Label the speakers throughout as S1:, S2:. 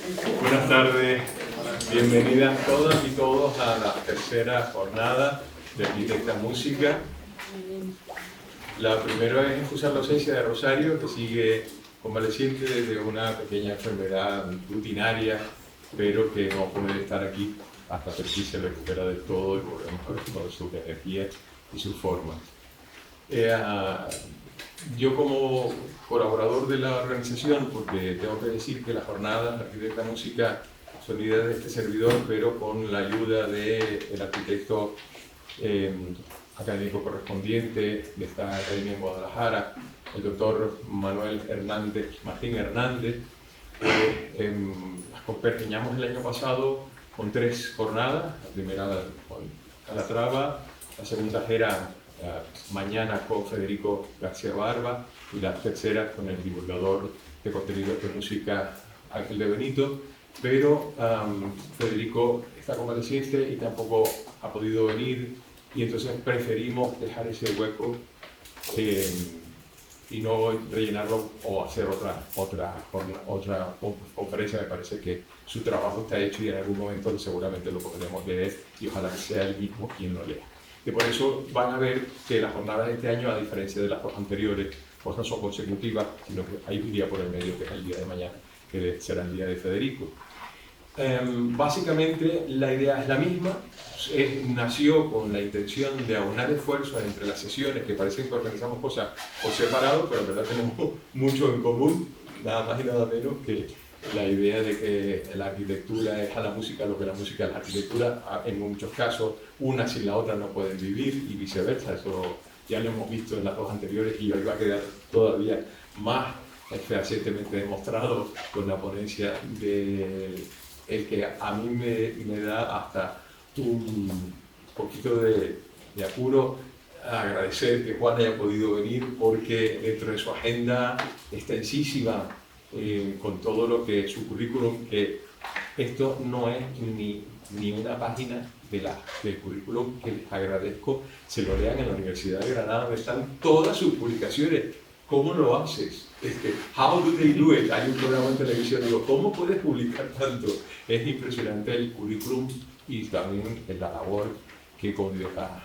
S1: Buenas tardes, bienvenidas todas y todos a la tercera jornada de Arquitecta Música. La primera es Jesús Docencia de Rosario, que sigue convaleciente de una pequeña enfermedad rutinaria, pero que no puede estar aquí hasta que sí se recupera del todo y volvemos a ver toda su energía y su forma. Yo como colaborador de la organización, porque tengo que decir que las jornadas de Arquitecta Música son ideas de este servidor, pero con la ayuda del arquitecto académico correspondiente de esta academia en Guadalajara, el doctor Martín Hernández. Las compeñamos el año pasado con 3 jornadas. La primera con Calatrava, la segunda era mañana con Federico García Barba y la tercera con el divulgador de contenidos de música Ángel de Benito, pero Federico está convaleciente y tampoco ha podido venir, y entonces preferimos dejar ese hueco y no rellenarlo o hacer otra conferencia. Me parece que su trabajo está hecho y en algún momento seguramente lo podremos leer y ojalá que sea el mismo quien lo lea. Y por eso van a ver que las jornadas de este año, a diferencia de las dos anteriores, pues no son consecutivas, sino que hay un día por el medio, que es el día de mañana, que será el día de Federico. Básicamente la idea es la misma. Nació con la intención de aunar esfuerzos entre las sesiones, que parecen que organizamos cosas por separado, pero en verdad tenemos mucho en común, nada más y nada menos que la idea de que la arquitectura es a la música lo que la música es la arquitectura. En muchos casos, una sin la otra no pueden vivir y viceversa. Eso ya lo hemos visto en las dos anteriores y hoy va a quedar todavía más fehacientemente demostrado con la ponencia de el que a mí me da hasta un poquito de apuro agradecer que Juan haya podido venir, porque dentro de su agenda extensísima, con todo lo que es su currículum, que esto no es ni una página del currículum, que les agradezco, se lo lean en la Universidad de Granada, donde están todas sus publicaciones. ¿Cómo lo haces? How do they do it? Hay un programa en televisión, digo, ¿cómo puedes publicar tanto? Es impresionante el currículum y también la labor que con la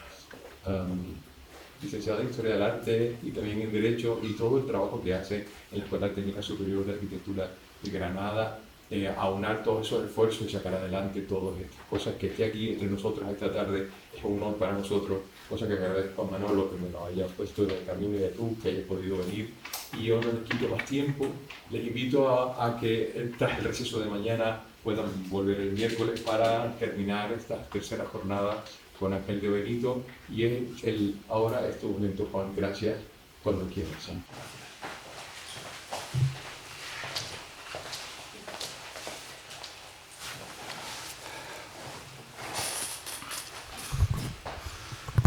S1: licenciada en Historia del Arte y también en Derecho, y todo el trabajo que hace en la Escuela Técnica Superior de Arquitectura de Granada, aunar todos esos esfuerzos y sacar adelante todas estas cosas. Que esté aquí entre nosotros esta tarde es un honor para nosotros, cosa que agradezco a Manolo que me lo haya puesto en el camino, y a tú que hayas podido venir. Y yo no les quito más tiempo, les invito a que tras el receso de mañana puedan volver el miércoles para terminar esta tercera jornada con Ángel de Benito. Y ahora es tu momento, Juan, gracias, cuando quieras.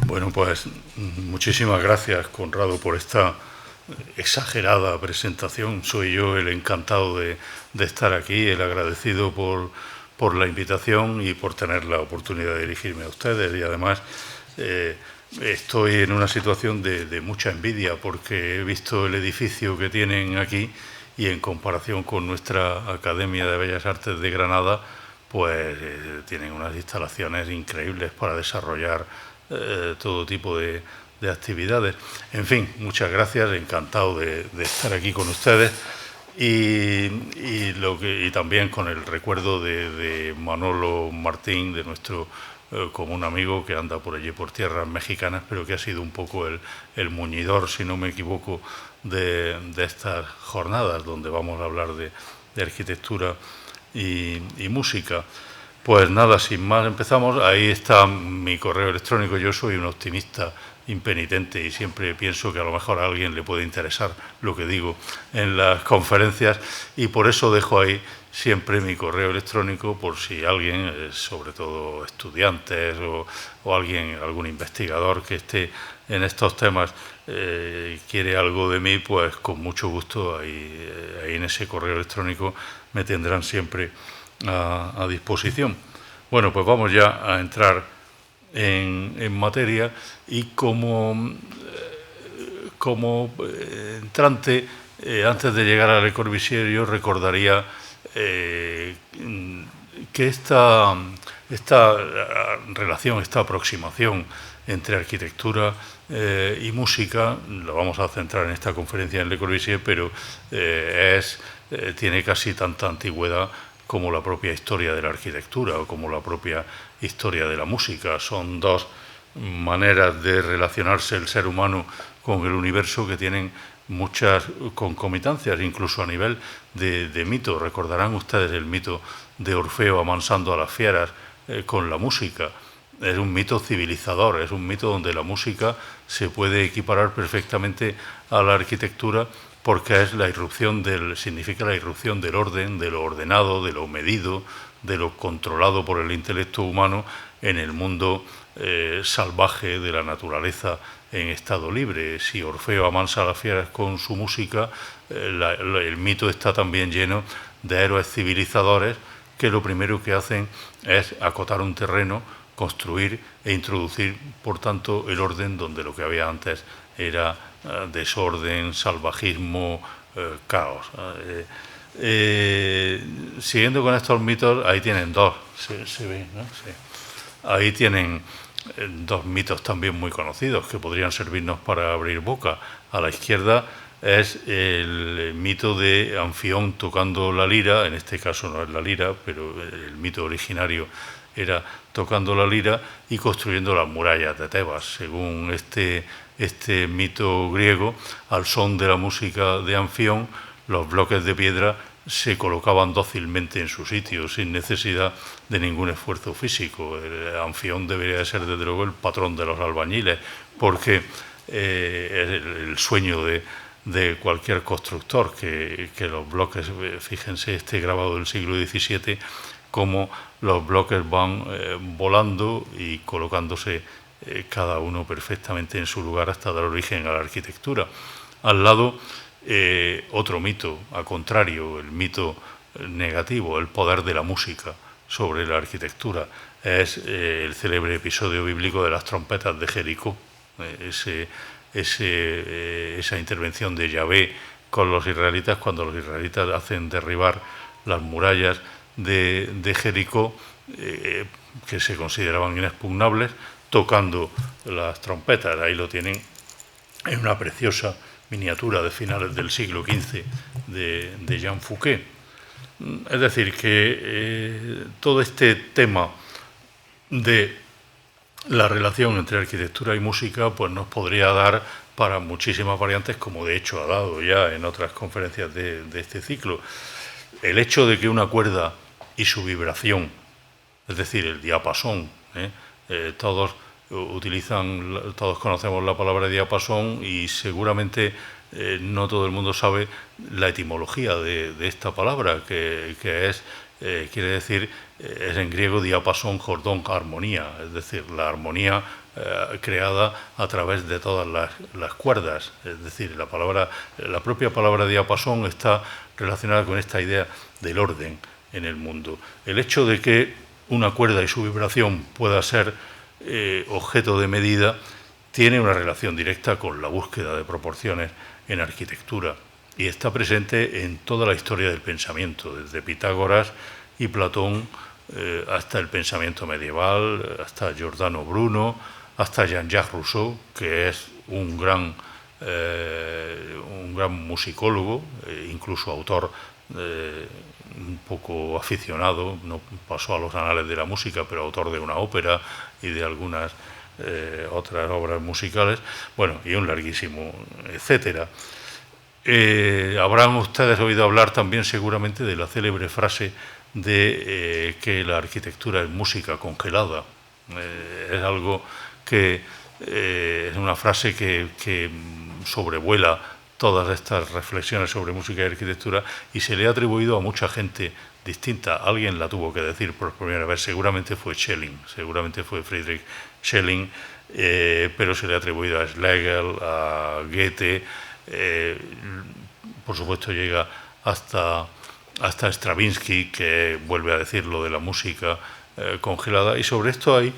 S2: Bueno, pues muchísimas gracias, Conrado, por esta exagerada presentación. Soy yo el encantado de estar aquí, el agradecido por la invitación y por tener la oportunidad de dirigirme a ustedes. Y además estoy en una situación de mucha envidia, porque he visto el edificio que tienen aquí y en comparación con nuestra Academia de Bellas Artes de Granada, pues tienen unas instalaciones increíbles para desarrollar todo tipo de actividades. En fin, muchas gracias, encantado de estar aquí con ustedes y también con el recuerdo de Manolo Martín, de nuestro común amigo que anda por allí por tierras mexicanas, pero que ha sido un poco el muñidor, si no me equivoco, de estas jornadas donde vamos a hablar de arquitectura y música. Pues nada, sin más empezamos. Ahí está mi correo electrónico. Yo soy un optimista impenitente y siempre pienso que a lo mejor a alguien le puede interesar lo que digo en las conferencias, y por eso dejo ahí siempre mi correo electrónico por si alguien, sobre todo estudiantes o algún investigador que esté en estos temas, quiere algo de mí, pues con mucho gusto ahí en ese correo electrónico me tendrán siempre a disposición. Bueno, pues vamos ya a entrar en materia, y como entrante, antes de llegar a Le Corbusier, yo recordaría que esta relación, esta aproximación entre arquitectura y música, lo vamos a centrar en esta conferencia en Le Corbusier, pero tiene casi tanta antigüedad como la propia historia de la arquitectura o como la propia historia de la música. Son dos maneras de relacionarse el ser humano con el universo que tienen muchas concomitancias, incluso a nivel de mito. Recordarán ustedes el mito de Orfeo amansando a las fieras con la música. Es un mito civilizador, es un mito donde la música se puede equiparar perfectamente a la arquitectura, porque es significa la irrupción del orden, de lo ordenado, de lo medido, de lo controlado por el intelecto humano en el mundo salvaje de la naturaleza en estado libre. Si Orfeo amansa a las fieras con su música, el mito está también lleno de héroes civilizadores que lo primero que hacen es acotar un terreno, construir e introducir, por tanto, el orden donde lo que había antes era desorden, salvajismo, caos. Siguiendo con estos mitos, ahí tienen dos, se ve, ¿no? Sí. Ahí tienen dos mitos también muy conocidos que podrían servirnos para abrir boca. A la izquierda es el mito de Anfión tocando la lira, en este caso no es la lira, pero el mito originario era tocando la lira y construyendo las murallas de Tebas. Según este mito griego, al son de la música de Anfión, los bloques de piedra se colocaban dócilmente en su sitio, sin necesidad de ningún esfuerzo físico. Anfión debería de ser, desde luego, el patrón de los albañiles, porque es el sueño de cualquier constructor, que los bloques, fíjense, este grabado del siglo XVII, cómo los bloques van volando y colocándose cada uno perfectamente en su lugar hasta dar origen a la arquitectura. Al lado, otro mito, al contrario, el mito negativo, el poder de la música sobre la arquitectura. Es el célebre episodio bíblico de las trompetas de Jericó, esa intervención de Yahvé con los israelitas cuando los israelitas hacen derribar las murallas de Jericó, que se consideraban inexpugnables, tocando las trompetas. Ahí lo tienen en una preciosa miniatura de finales del siglo XV de Jean Fouquet. Es decir, que todo este tema de la relación entre arquitectura y música pues nos podría dar para muchísimas variantes, como de hecho ha dado ya en otras conferencias de este ciclo. El hecho de que una cuerda y su vibración, es decir, el diapasón, todos conocemos la palabra diapasón y seguramente no todo el mundo sabe la etimología de esta palabra, que quiere decir, es en griego diapasón, jordón, armonía, es decir, la armonía creada a través de todas las cuerdas. Es decir, la propia palabra diapasón está relacionada con esta idea del orden en el mundo. El hecho de que una cuerda y su vibración pueda ser objeto de medida tiene una relación directa con la búsqueda de proporciones en arquitectura y está presente en toda la historia del pensamiento, desde Pitágoras y Platón hasta el pensamiento medieval, hasta Giordano Bruno, hasta Jean-Jacques Rousseau, que es un gran musicólogo, incluso autor un poco aficionado, no pasó a los anales de la música, pero autor de una ópera y de algunas otras obras musicales, bueno, y un larguísimo etcétera. Habrán ustedes oído hablar también seguramente de la célebre frase de que la arquitectura es música congelada. Es algo que es una frase que sobrevuela todas estas reflexiones sobre música y arquitectura y se le ha atribuido a mucha gente distinta. Alguien la tuvo que decir por primera vez, seguramente fue Schelling, seguramente fue Friedrich Schelling, pero se le ha atribuido a Schlegel, a Goethe, por supuesto llega hasta Stravinsky, que vuelve a decir lo de la música congelada, y sobre esto hay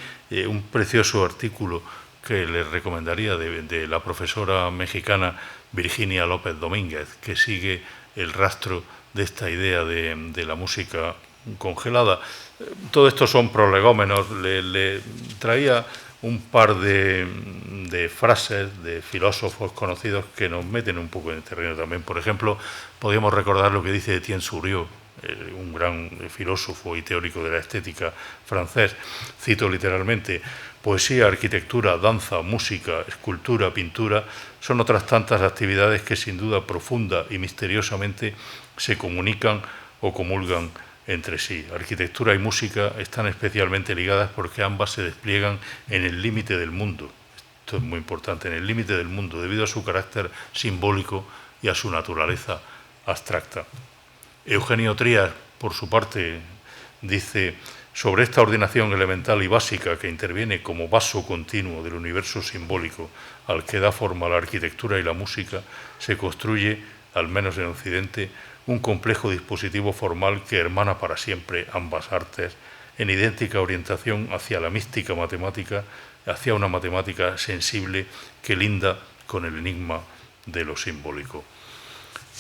S2: un precioso artículo que les recomendaría de la profesora mexicana Virginia López Domínguez, que sigue el rastro de esta idea de la música congelada. Todo esto son prolegómenos. Le traía un par de frases de filósofos conocidos que nos meten un poco en el terreno también. Por ejemplo, podríamos recordar lo que dice Etienne Souriau, un gran filósofo y teórico de la estética francés. Cito literalmente: poesía, arquitectura, danza, música, escultura, pintura son otras tantas actividades que sin duda profunda y misteriosamente se comunican o comulgan entre sí. Arquitectura y música están especialmente ligadas porque ambas se despliegan en el límite del mundo. Esto es muy importante, en el límite del mundo, debido a su carácter simbólico y a su naturaleza abstracta. Eugenio Trías, por su parte, dice: sobre esta ordenación elemental y básica que interviene como vaso continuo del universo simbólico al que da forma la arquitectura y la música, se construye, al menos en Occidente, un complejo dispositivo formal que hermana para siempre ambas artes en idéntica orientación hacia la mística matemática, hacia una matemática sensible que linda con el enigma de lo simbólico.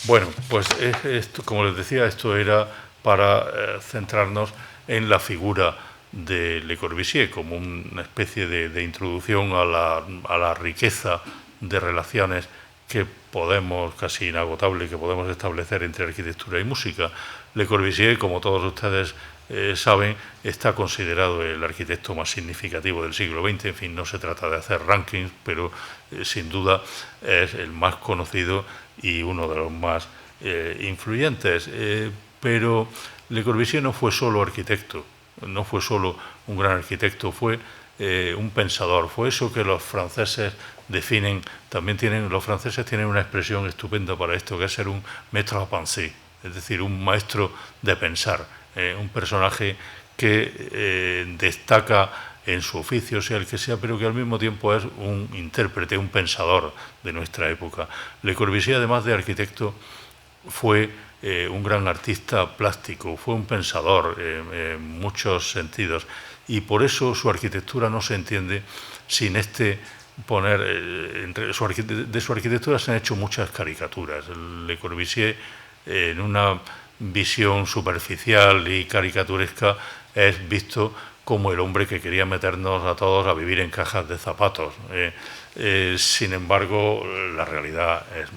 S2: Bueno, pues esto, como les decía, esto era para centrarnos en la figura de Le Corbusier como una especie de introducción a la riqueza de relaciones que podemos, casi inagotable, que podemos establecer entre arquitectura y música. Le Corbusier, como todos ustedes saben, está considerado el arquitecto más significativo del siglo XX. En fin, no se trata de hacer rankings, pero sin duda es el más conocido y uno de los más influyentes. Pero Le Corbusier no fue solo arquitecto, no fue solo un gran arquitecto, fue un pensador. Fue eso que los franceses definen. También los franceses tienen una expresión estupenda para esto, que es ser un maître à penser, es decir, un maestro de pensar, un personaje que destaca en su oficio, sea el que sea, pero que al mismo tiempo es un intérprete, un pensador de nuestra época. Le Corbusier, además de arquitecto, fue un gran artista plástico, fue un pensador en muchos sentidos, y por eso su arquitectura no se entiende sin poner de su arquitectura se han hecho muchas caricaturas. Le Corbusier, en una visión superficial y caricaturesca, es visto como el hombre que quería meternos a todos a vivir en cajas de zapatos. Sin embargo, la realidad es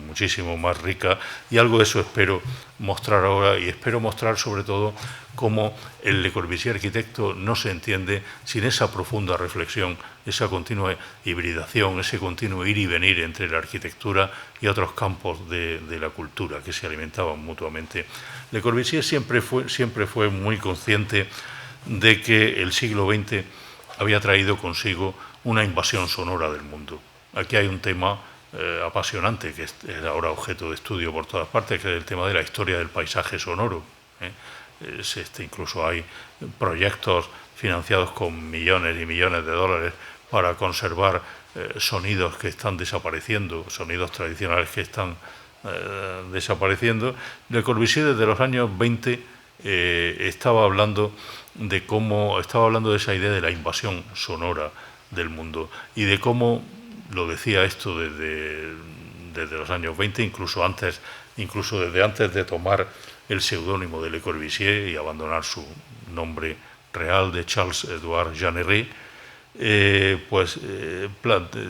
S2: muchísimo más rica, y algo de eso espero mostrar ahora, y espero mostrar sobre todo cómo el Le Corbusier arquitecto no se entiende sin esa profunda reflexión, esa continua hibridación, ese continuo ir y venir entre la arquitectura y otros campos de la cultura que se alimentaban mutuamente. Le Corbusier siempre fue muy consciente de que el siglo XX había traído consigo una invasión sonora del mundo. Aquí hay un tema apasionante que es ahora objeto de estudio por todas partes, que es el tema de la historia del paisaje sonoro. Incluso hay proyectos financiados con millones y millones de dólares para conservar sonidos que están desapareciendo, sonidos tradicionales que están desapareciendo. Le Corbusier desde los años 20 estaba hablando de esa idea de la invasión sonora del mundo, y de cómo, lo decía esto desde los años 20, incluso desde antes de tomar el seudónimo de Le Corbusier y abandonar su nombre real de Charles-Édouard Jeanneret,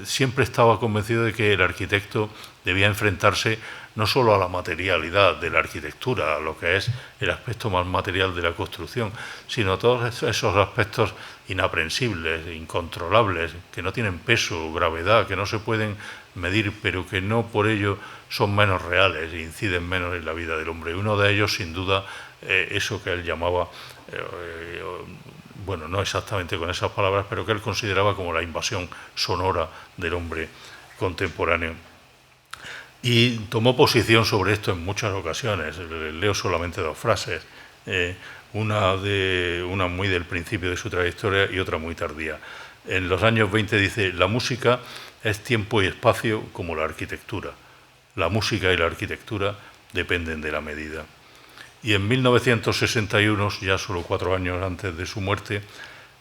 S2: siempre estaba convencido de que el arquitecto debía enfrentarse no solo a la materialidad de la arquitectura, a lo que es el aspecto más material de la construcción, sino a todos esos aspectos inaprensibles, incontrolables, que no tienen peso o gravedad, que no se pueden medir, pero que no por ello son menos reales e inciden menos en la vida del hombre. Uno de ellos, sin duda, eso que él llamaba, no exactamente con esas palabras, pero que él consideraba como la invasión sonora del hombre contemporáneo. Y tomó posición sobre esto en muchas ocasiones. Leo solamente dos frases, una muy del principio de su trayectoria y otra muy tardía. En los años 20 dice: la música es tiempo y espacio como la arquitectura. La música y la arquitectura dependen de la medida. Y en 1961, ya solo 4 años antes de su muerte,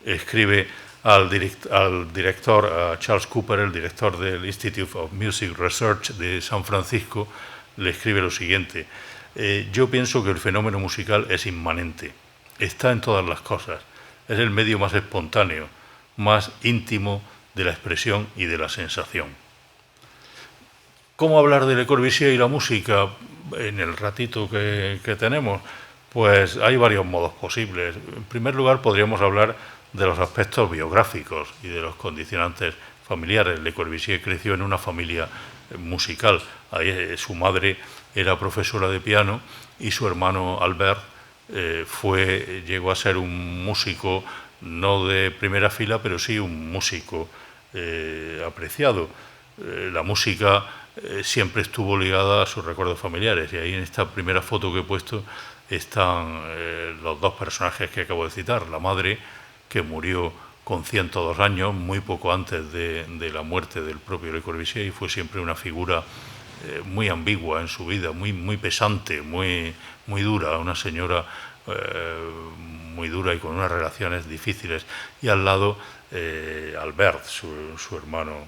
S2: escribe: al director, a Charles Cooper, el director del Institute of Music Research de San Francisco, le escribe lo siguiente: yo pienso que el fenómeno musical es inmanente, está en todas las cosas, es el medio más espontáneo, más íntimo de la expresión y de la sensación. ¿Cómo hablar de Le Corbusier y la música en el ratito que tenemos? Pues hay varios modos posibles. En primer lugar, podríamos hablar de los aspectos biográficos y de los condicionantes familiares. Le Corbusier creció en una familia musical. Ahí, su madre era profesora de piano y su hermano Albert llegó a ser un músico no de primera fila, pero sí un músico apreciado. La música siempre estuvo ligada a sus recuerdos familiares, y ahí en esta primera foto que he puesto están los dos personajes que acabo de citar. La madre, que murió con 102 años, muy poco antes de la muerte del propio Le Corbusier, y fue siempre una figura muy ambigua en su vida, muy pesante, muy dura, una señora muy dura y con unas relaciones difíciles. Y al lado Albert, su hermano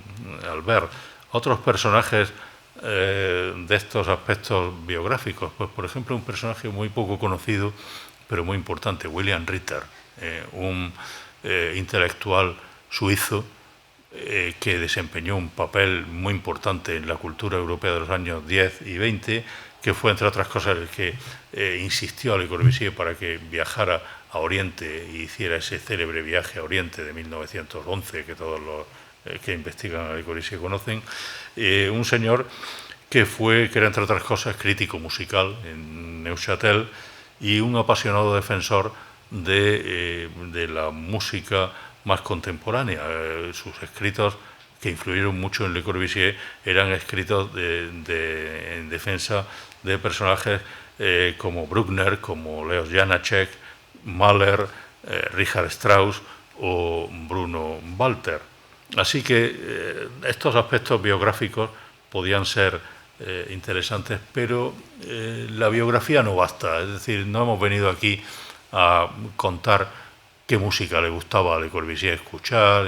S2: Albert. Otros personajes de estos aspectos biográficos, pues por ejemplo un personaje muy poco conocido pero muy importante, William Ritter, un intelectual suizo que desempeñó un papel muy importante en la cultura europea de los años 10 y 20, que fue, entre otras cosas, el que insistió a Le Corbusier para que viajara a Oriente y hiciera ese célebre viaje a Oriente de 1911, que todos los que investigan a Le Corbusier conocen. Un señor que era, entre otras cosas, crítico musical en Neuchâtel y un apasionado defensor de la música más contemporánea. Sus escritos, que influyeron mucho en Le Corbusier, eran escritos en defensa de personajes como Bruckner, como Leos Janáček, Mahler, Richard Strauss o Bruno Walter. Así que estos aspectos biográficos podían ser interesantes, pero la biografía no basta. Es decir, no hemos venido aquí a contar qué música le gustaba a Le Corbusier escuchar,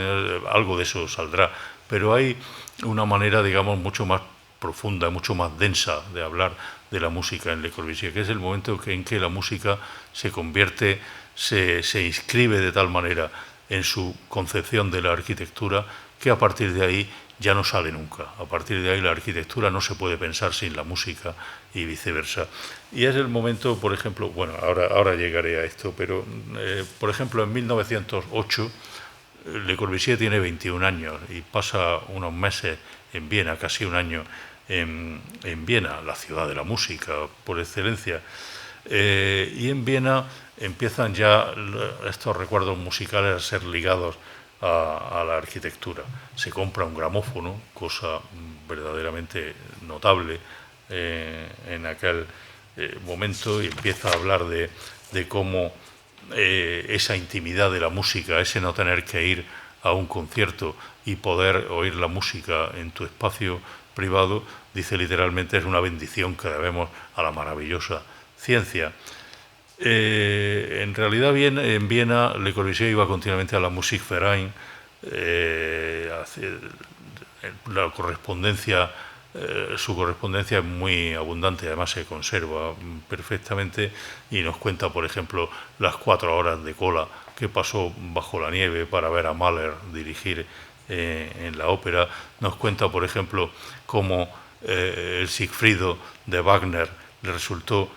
S2: algo de eso saldrá, pero hay una manera, digamos, mucho más profunda, mucho más densa de hablar de la música en Le Corbusier, que es el momento en que la música se convierte, se inscribe de tal manera en su concepción de la arquitectura que a partir de ahí ya no sale nunca. A partir de ahí la arquitectura no se puede pensar sin la música y viceversa. Y es el momento, por ejemplo, bueno, ahora llegaré a esto, pero por ejemplo en 1908 Le Corbusier tiene 21 años y pasa unos meses en Viena, casi un año en Viena, la ciudad de la música por excelencia. Y en Viena empiezan ya estos recuerdos musicales a ser ligados a la arquitectura. Se compra un gramófono, cosa verdaderamente notable en aquel momento, y empieza a hablar de cómo esa intimidad de la música, ese no tener que ir a un concierto y poder oír la música en tu espacio privado, dice literalmente, es una bendición que debemos a la maravillosa ciencia. En realidad en Viena Le Corbusier iba continuamente a la Musikverein, la correspondencia, su correspondencia es muy abundante, además se conserva perfectamente, y nos cuenta, por ejemplo, las 4 horas de cola que pasó bajo la nieve para ver a Mahler dirigir en la ópera. Nos cuenta, por ejemplo, cómo el Siegfriedo de Wagner le resultó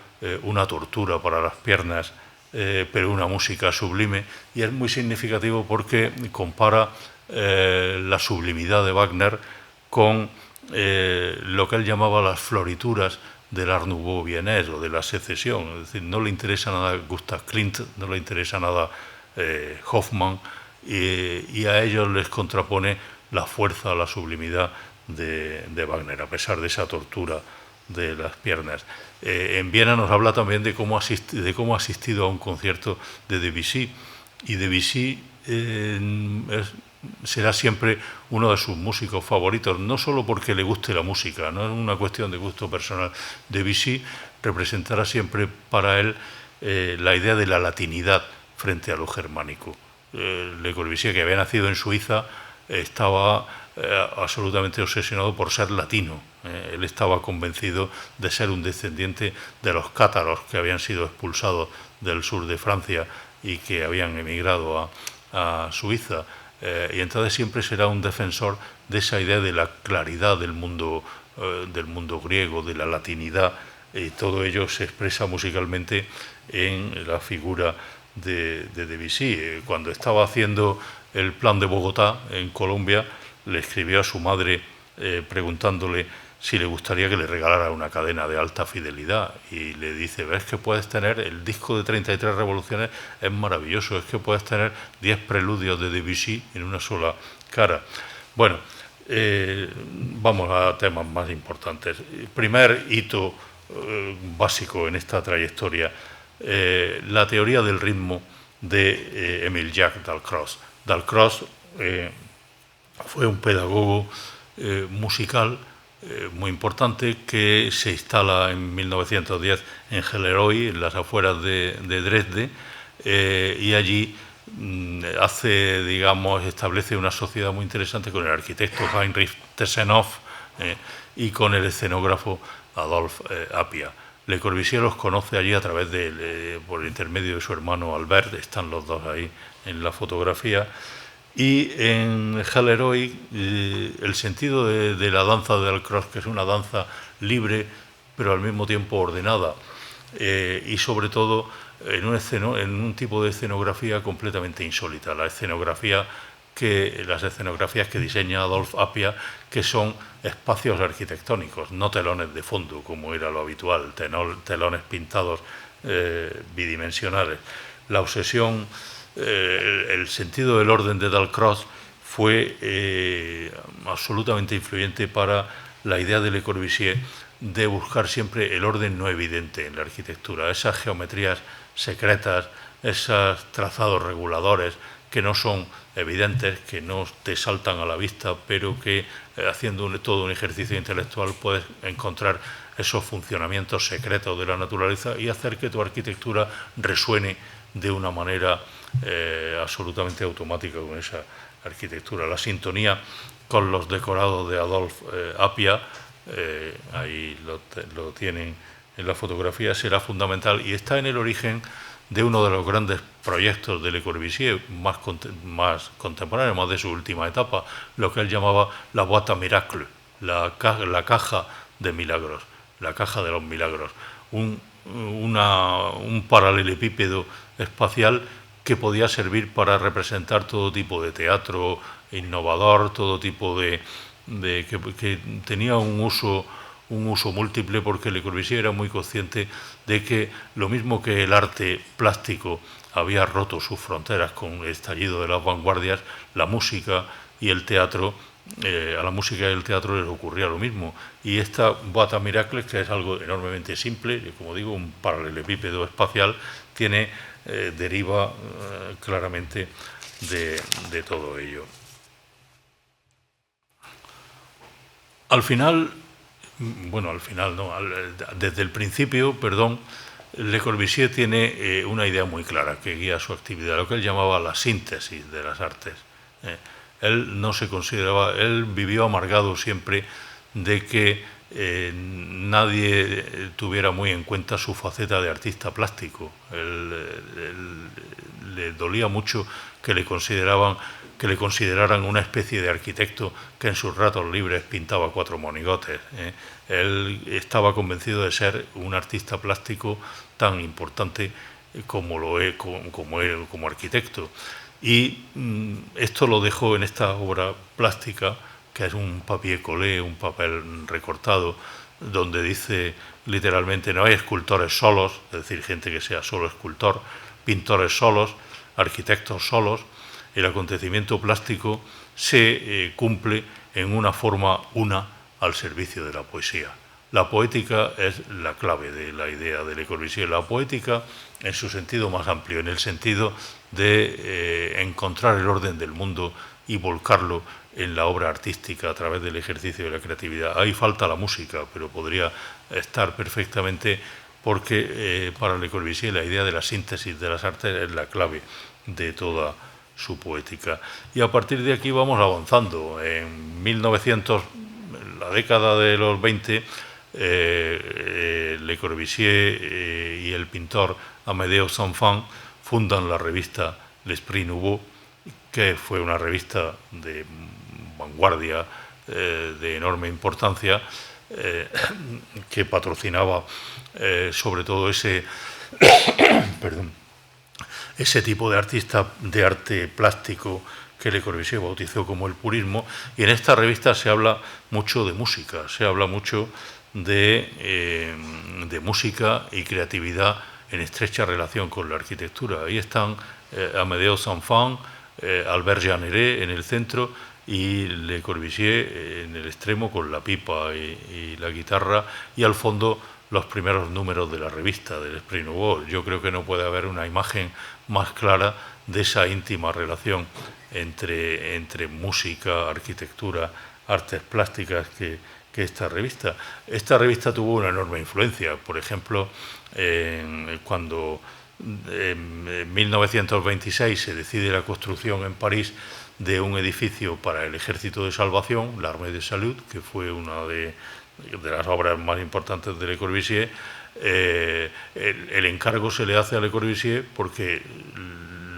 S2: una tortura para las piernas, pero una música sublime, y es muy significativo porque compara la sublimidad de Wagner con lo que él llamaba las florituras del Art Nouveau vienés o de la secesión. Es decir, no le interesa nada Gustav Klimt, no le interesa nada Hoffmann, y a ellos les contrapone la fuerza, la sublimidad de Wagner, a pesar de esa tortura de las piernas. En Viena nos habla también de cómo ha asistido a un concierto de Debussy, y Debussy será siempre uno de sus músicos favoritos, no solo porque le guste la música, no es una cuestión de gusto personal. Debussy representará siempre para él la idea de la latinidad frente a lo germánico. Le Corbusier, que había nacido en Suiza, estaba absolutamente obsesionado por ser latino. Él estaba convencido de ser un descendiente de los cátaros que habían sido expulsados del sur de Francia y que habían emigrado a Suiza. Y entonces siempre será un defensor de esa idea de la claridad del mundo griego, de la latinidad, y todo ello se expresa musicalmente en la figura de Debussy. Cuando estaba haciendo el Plan de Bogotá en Colombia, le escribió a su madre preguntándole si le gustaría que le regalara una cadena de alta fidelidad, y le dice: ves que puedes tener el disco de 33 revoluciones, es maravilloso, es que puedes tener 10 preludios de Debussy en una sola cara. Bueno, vamos a temas más importantes. Primer hito básico en esta trayectoria, la teoría del ritmo de Émile Jacques Dalcroze. Dalcroze fue un pedagogo musical muy importante que se instala en 1910 en Helleroi, en las afueras de Dresde, y allí establece una sociedad muy interesante con el arquitecto Heinrich Tessenow y con el escenógrafo Adolphe Appia. Le Corbusier los conoce allí a través por el intermedio de su hermano Albert, están los dos ahí en la fotografía. Y en Helleroi el sentido de la danza de Dalcroze, que es una danza libre pero al mismo tiempo ordenada, y sobre todo en un tipo de escenografía completamente insólita, las escenografías que diseña Adolphe Appia, que son espacios arquitectónicos, no telones de fondo como era lo habitual, telones pintados bidimensionales. La obsesión, el sentido del orden de Dalcroze fue absolutamente influyente para la idea de Le Corbusier de buscar siempre el orden no evidente en la arquitectura, esas geometrías secretas, esos trazados reguladores que no son evidentes, que no te saltan a la vista, pero que haciendo todo un ejercicio intelectual puedes encontrar esos funcionamientos secretos de la naturaleza y hacer que tu arquitectura resuene de una manera absolutamente automática con esa arquitectura. La sintonía con los decorados de Adolphe Appia, ahí lo tienen en la fotografía, será fundamental y está en el origen de uno de los grandes proyectos de Le Corbusier, más contemporáneo, más de su última etapa, lo que él llamaba la boîte à miracles, la caja de milagros, la caja de los milagros, un paralelepípedo espacial que podía servir para representar todo tipo de teatro innovador, todo tipo que tenía un uso múltiple, porque Le Corbusier era muy consciente de que lo mismo que el arte plástico había roto sus fronteras con el estallido de las vanguardias, la música y el teatro, a la música y el teatro les ocurría lo mismo. Y esta boîte à miracles, que es algo enormemente simple, como digo, un paralelepípedo espacial, deriva claramente de todo ello. Desde el principio, Le Corbusier tiene una idea muy clara que guía su actividad, lo que él llamaba la síntesis de las artes. Él no se consideraba, él vivió amargado siempre de que nadie tuviera muy en cuenta su faceta de artista plástico. Le dolía mucho que le consideraran una especie de arquitecto que en sus ratos libres pintaba 4 monigotes. Él estaba convencido de ser un artista plástico tan importante como lo es como arquitecto. Y esto lo dejó en esta obra plástica, que es un papier collé, un papel recortado, donde dice literalmente: no hay escultores solos, es decir, gente que sea solo escultor, pintores solos, arquitectos solos. El acontecimiento plástico se cumple en una forma una al servicio de la poesía. La poética es la clave de la idea de Le Corbusier, la poética en su sentido más amplio, en el sentido de encontrar el orden del mundo y volcarlo en la obra artística a través del ejercicio de la creatividad. Ahí falta la música, pero podría estar perfectamente, porque para Le Corbusier la idea de la síntesis de las artes es la clave de toda su poética. Y a partir de aquí vamos avanzando. En 1900, en la década de los 20, Le Corbusier y el pintor Amédée Saint-Pham fundan la revista L'Esprit Nouveau, que fue una revista de vanguardia, de enorme importancia, que patrocinaba sobre todo ese tipo de artista de arte plástico que Le Corbusier bautizó como el purismo. Y en esta revista se habla mucho de música, se habla mucho de música y creatividad en estrecha relación con la arquitectura. Ahí están Amédée Saint-Pham, Albert Jeanneret en el centro y Le Corbusier en el extremo con la pipa y la guitarra, y al fondo los primeros números de la revista del Esprit Nouveau. Yo creo que no puede haber una imagen más clara de esa íntima relación entre música, arquitectura, artes plásticas que esta revista. Esta revista tuvo una enorme influencia. Por ejemplo, cuando en 1926 se decide la construcción en París de un edificio para el Ejército de Salvación, l'Armée de Salut, que fue una de las obras más importantes de Le Corbusier. El encargo se le hace a Le Corbusier porque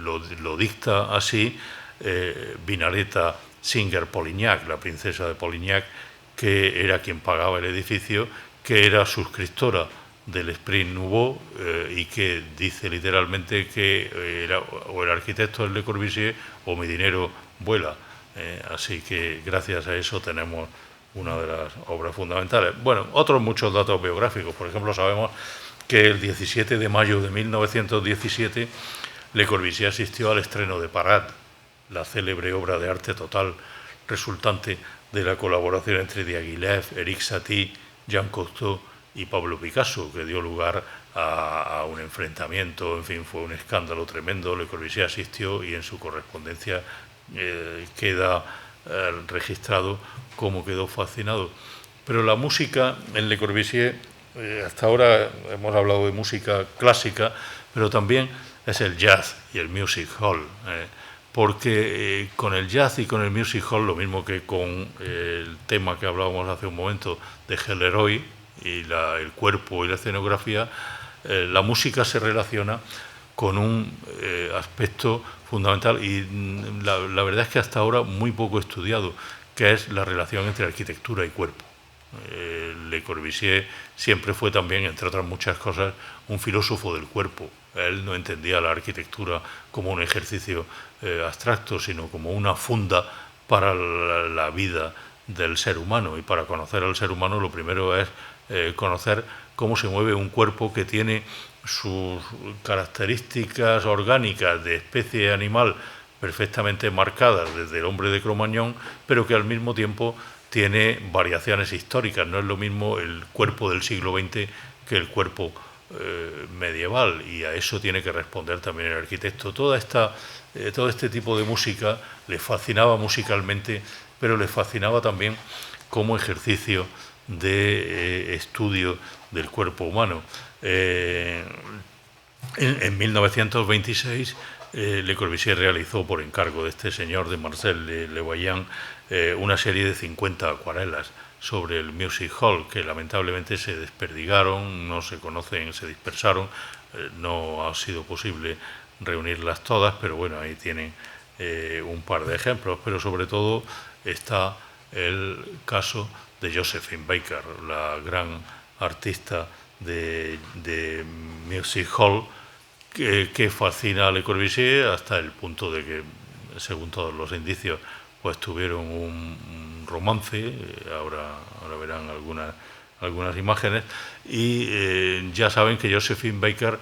S2: lo dicta así Vinaletta Singer-Polignac, la princesa de Polignac, que era quien pagaba el edificio, que era suscriptora del Esprit Nouveau y que dice literalmente que era o el arquitecto es Le Corbusier o mi dinero vuela. Así que gracias a eso tenemos una de las obras fundamentales. Bueno, otros muchos datos biográficos. Por ejemplo, sabemos que el 17 de mayo de 1917 Le Corbusier asistió al estreno de Parade, la célebre obra de arte total resultante de la colaboración entre Diaghilev, Éric Satie, Jean Cocteau y Pablo Picasso, que dio lugar a un enfrentamiento. En fin, fue un escándalo tremendo. Le Corbusier asistió y en su correspondencia queda registrado cómo quedó fascinado. Pero la música en Le Corbusier, hasta ahora hemos hablado de música clásica, pero también es el jazz y el music hall, porque con el jazz y con el music hall, lo mismo que con el tema que hablábamos hace un momento de Helleroi y el cuerpo y la escenografía, la música se relaciona con un aspecto fundamental y la verdad es que hasta ahora muy poco estudiado, que es la relación entre arquitectura y cuerpo. Le Corbusier siempre fue también, entre otras muchas cosas, un filósofo del cuerpo. Él no entendía la arquitectura como un ejercicio abstracto, sino como una funda para la vida del ser humano. Y para conocer al ser humano lo primero es conocer cómo se mueve un cuerpo que tiene sus características orgánicas de especie animal perfectamente marcadas desde el hombre de Cro-Magnon, pero que al mismo tiempo tiene variaciones históricas. No es lo mismo el cuerpo del siglo XX que el cuerpo medieval, y a eso tiene que responder también el arquitecto. Todo este tipo de música le fascinaba musicalmente, pero le fascinaba también como ejercicio de estudio del cuerpo humano. En 1926 Le Corbusier realizó, por encargo de este señor, de Marcel Le Vaillant, una serie de 50 acuarelas sobre el Music Hall, que lamentablemente se desperdigaron, no se conocen, se dispersaron. No ha sido posible reunirlas todas, pero bueno, ahí tienen un par de ejemplos. Pero sobre todo está el caso de Josephine Baker, la gran artista de Music Hall, que fascina a Le Corbusier hasta el punto de que, según todos los indicios, pues tuvieron un romance. Ahora verán algunas imágenes, y ya saben que Josephine Baker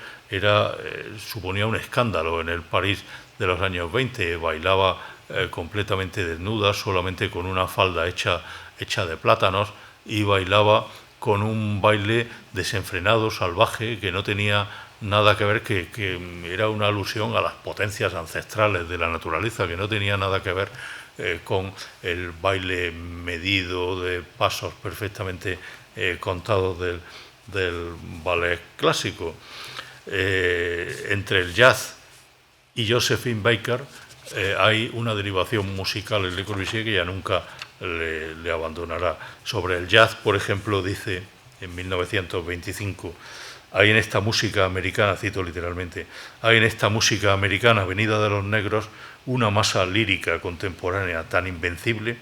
S2: suponía un escándalo en el París de los años 20. Bailaba completamente desnuda, solamente con una falda hecha de plátanos, y bailaba con un baile desenfrenado, salvaje, que no tenía nada que ver, que era una alusión a las potencias ancestrales de la naturaleza, que no tenía nada que ver con el baile medido de pasos perfectamente contados del ballet clásico. Entre el jazz y Josephine Baker hay una derivación musical en Le Corbusier que ya nunca le abandonará. Sobre el jazz, por ejemplo, dice en 1925, hay en esta música americana, cito literalmente, hay en esta música americana venida de los negros una masa lírica contemporánea tan invencible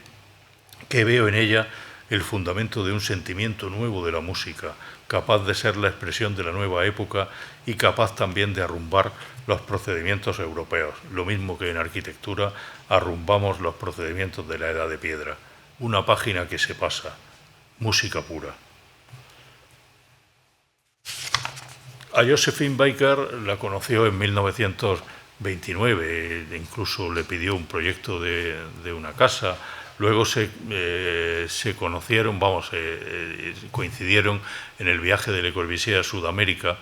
S2: que veo en ella el fundamento de un sentimiento nuevo de la música, capaz de ser la expresión de la nueva época y capaz también de arrumbar los procedimientos europeos, lo mismo que en arquitectura arrumbamos los procedimientos de la Edad de Piedra. Una página que se pasa, música pura. A Josephine Baker la conoció en 1929, incluso le pidió un proyecto de una casa. Luego se conocieron, coincidieron en el viaje de Le Corbusier a Sudamérica,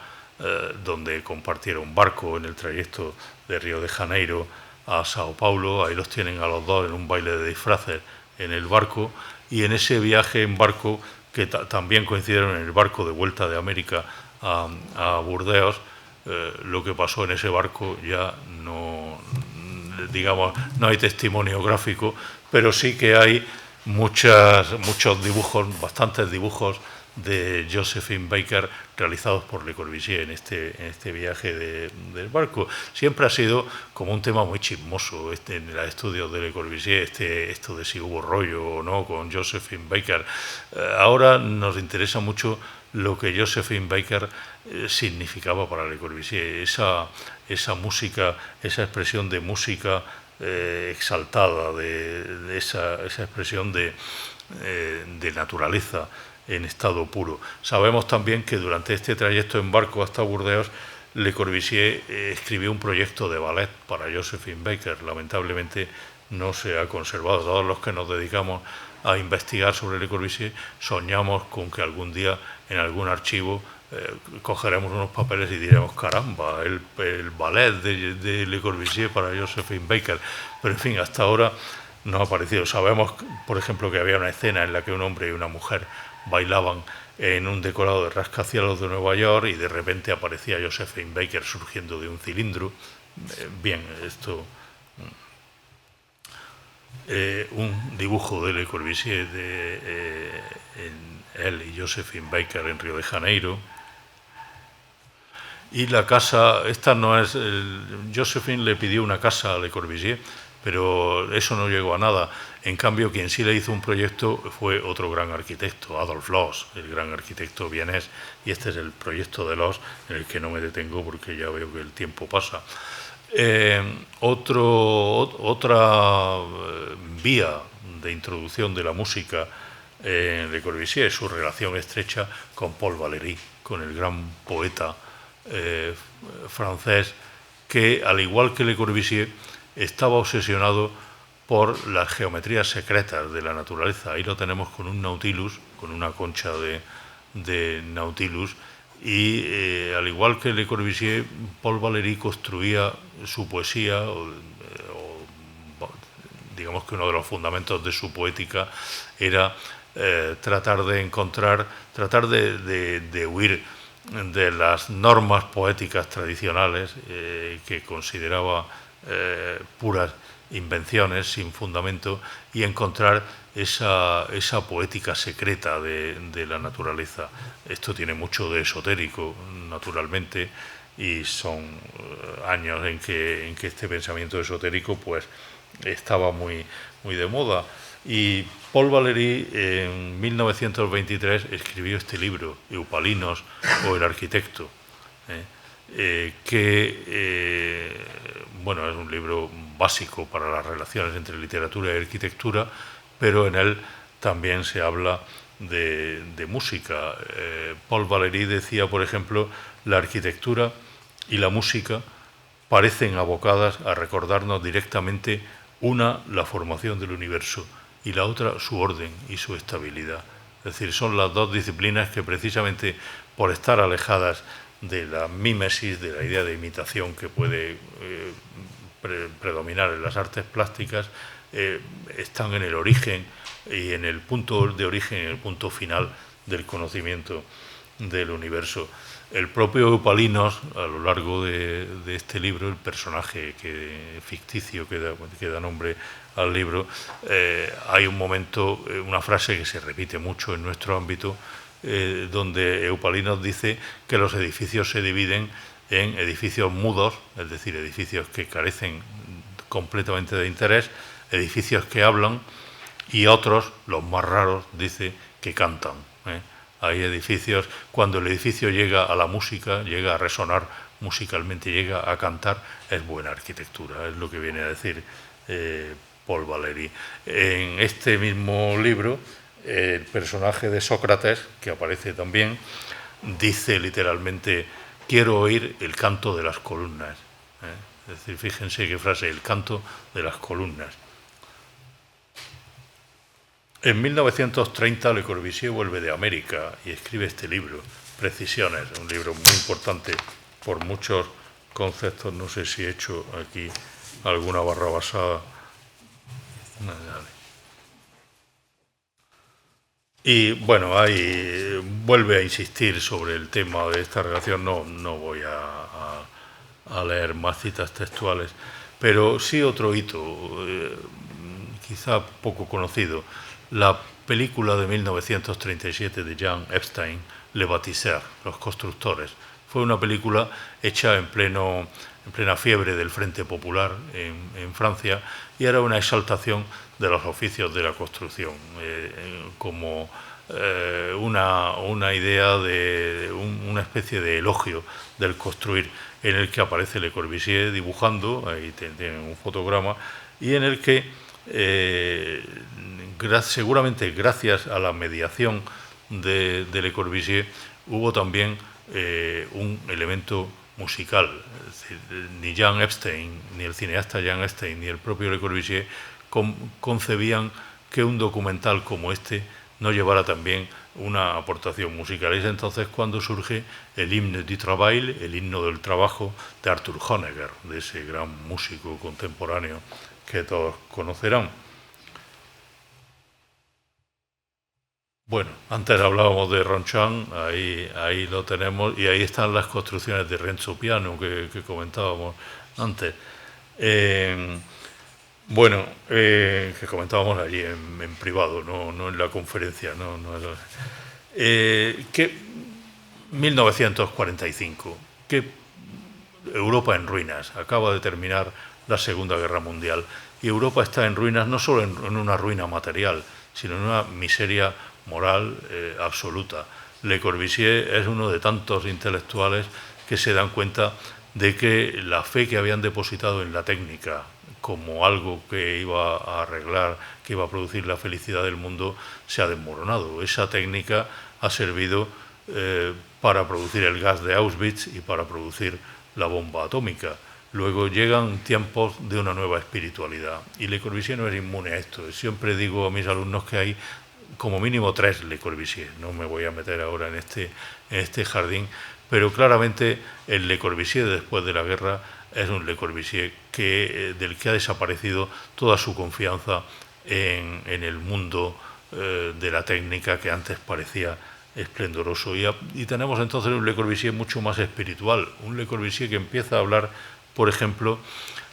S2: donde compartieron barco en el trayecto de Río de Janeiro a Sao Paulo. Ahí los tienen a los dos en un baile de disfraces en el barco, y en ese viaje en barco, que también coincidieron en el barco de vuelta de América a Burdeos, lo que pasó en ese barco ya no, digamos, no hay testimonio gráfico, pero sí que hay muchos dibujos, bastantes dibujos de Josephine Baker realizados por Le Corbusier en este viaje del barco. Siempre ha sido como un tema muy chismoso en los estudios de Le Corbusier, esto de si hubo rollo o no con Josephine Baker. Ahora nos interesa mucho lo que Josephine Baker significaba para Le Corbusier, esa música, esa expresión de música exaltada, de esa expresión de naturaleza en estado puro. Sabemos también que durante este trayecto en barco hasta Burdeos, Le Corbusier escribió un proyecto de ballet para Josephine Baker. Lamentablemente no se ha conservado. Todos los que nos dedicamos a investigar sobre Le Corbusier soñamos con que algún día en algún archivo cogeremos unos papeles y diremos, caramba, el ballet de Le Corbusier para Josephine Baker. Pero en fin, hasta ahora no ha aparecido. Sabemos, por ejemplo, que había una escena en la que un hombre y una mujer bailaban en un decorado de rascacielos de Nueva York y de repente aparecía Josephine Baker surgiendo de un cilindro. Bien, esto... un dibujo de Le Corbusier en él y Josephine Baker en Río de Janeiro. Y la casa, esta no es... Josephine le pidió una casa a Le Corbusier, pero eso no llegó a nada. En cambio, quien sí le hizo un proyecto fue otro gran arquitecto, Adolf Loos, el gran arquitecto vienés, y este es el proyecto de Loos, en el que no me detengo porque ya veo que el tiempo pasa. Otra vía de introducción de la música en Le Corbusier es su relación estrecha con Paul Valéry, con el gran poeta francés, que al igual que Le Corbusier estaba obsesionado por las geometrías secretas de la naturaleza. Ahí lo tenemos con un Nautilus, con una concha de Nautilus, y al igual que Le Corbusier, Paul Valéry construía su poesía, digamos que uno de los fundamentos de su poética era tratar de huir de las normas poéticas tradicionales que consideraba puras invenciones sin fundamento, y encontrar esa poética secreta de la naturaleza. Esto tiene mucho de esotérico, naturalmente, y son años en que este pensamiento esotérico pues estaba muy de moda. Y Paul Valéry en 1923 escribió este libro, Eupalinos o el arquitecto, que bueno, es un libro básico para las relaciones entre literatura y arquitectura, pero en él también se habla de música. Paul Valéry decía, por ejemplo, la arquitectura y la música parecen abocadas a recordarnos directamente una, la formación del universo, y la otra, su orden y su estabilidad. Es decir, son las dos disciplinas que precisamente por estar alejadas de la mímesis, de la idea de imitación que puede predominar en las artes plásticas, están en el origen y en el punto de origen, en el punto final del conocimiento. del universo. El propio Eupalinos, a lo largo de este libro, el personaje ficticio que da nombre al libro, hay un momento, una frase que se repite mucho en nuestro ámbito, donde Eupalinos dice que los edificios se dividen en edificios mudos, es decir, edificios que carecen completamente de interés, edificios que hablan, y otros, los más raros, dice, que cantan. Hay edificios, cuando el edificio llega a la música, llega a resonar musicalmente, llega a cantar, es buena arquitectura, es lo que viene a decir Paul Valéry. En este mismo libro, el personaje de Sócrates, que aparece también, dice literalmente: quiero oír el canto de las columnas. Es decir, fíjense qué frase, el canto de las columnas. En 1930 Le Corbusier vuelve de América y escribe este libro, Precisiones, un libro muy importante por muchos conceptos. No sé si he hecho aquí alguna barrabasada. Y bueno, ahí vuelve a insistir sobre el tema de esta relación. No voy a leer más citas textuales, pero sí otro hito, quizá poco conocido. La película de 1937 de Jean Epstein, Le Bâtisseurs, Los Constructores, fue una película hecha en plena fiebre del Frente Popular en Francia, y era una exaltación de los oficios de la construcción, como una idea de una especie de elogio del construir, en el que aparece Le Corbusier dibujando, ahí tienen un fotograma, y en el que seguramente gracias a la mediación de Le Corbusier hubo también un elemento musical. Es decir, ni Jean Epstein, ni el cineasta Jean Epstein, ni el propio Le Corbusier concebían que un documental como este no llevara también una aportación musical. Es entonces cuando surge el himne du travail, el himno del trabajo, de Arthur Honegger, de ese gran músico contemporáneo que todos conocerán. Bueno, antes hablábamos de Ronchamp, ahí lo tenemos, y ahí están las construcciones de Renzo Piano que comentábamos antes. Que comentábamos allí en privado, no en la conferencia. 1945, que Europa en ruinas, acaba de terminar la Segunda Guerra Mundial, y Europa está en ruinas, no solo en una ruina material, sino en una miseria moral absoluta. Le Corbusier es uno de tantos intelectuales que se dan cuenta de que la fe que habían depositado en la técnica como algo que iba a arreglar, que iba a producir la felicidad del mundo, se ha desmoronado. Esa técnica ha servido para producir el gas de Auschwitz y para producir la bomba atómica. Luego llegan tiempos de una nueva espiritualidad, y Le Corbusier no es inmune a esto. Siempre digo a mis alumnos que hay como mínimo 3 Le Corbusier. No me voy a meter ahora en este jardín, pero claramente el Le Corbusier después de la guerra es un Le Corbusier del que ha desaparecido toda su confianza en el mundo de la técnica, que antes parecía esplendoroso. Y tenemos entonces un Le Corbusier mucho más espiritual, un Le Corbusier que empieza a hablar, por ejemplo,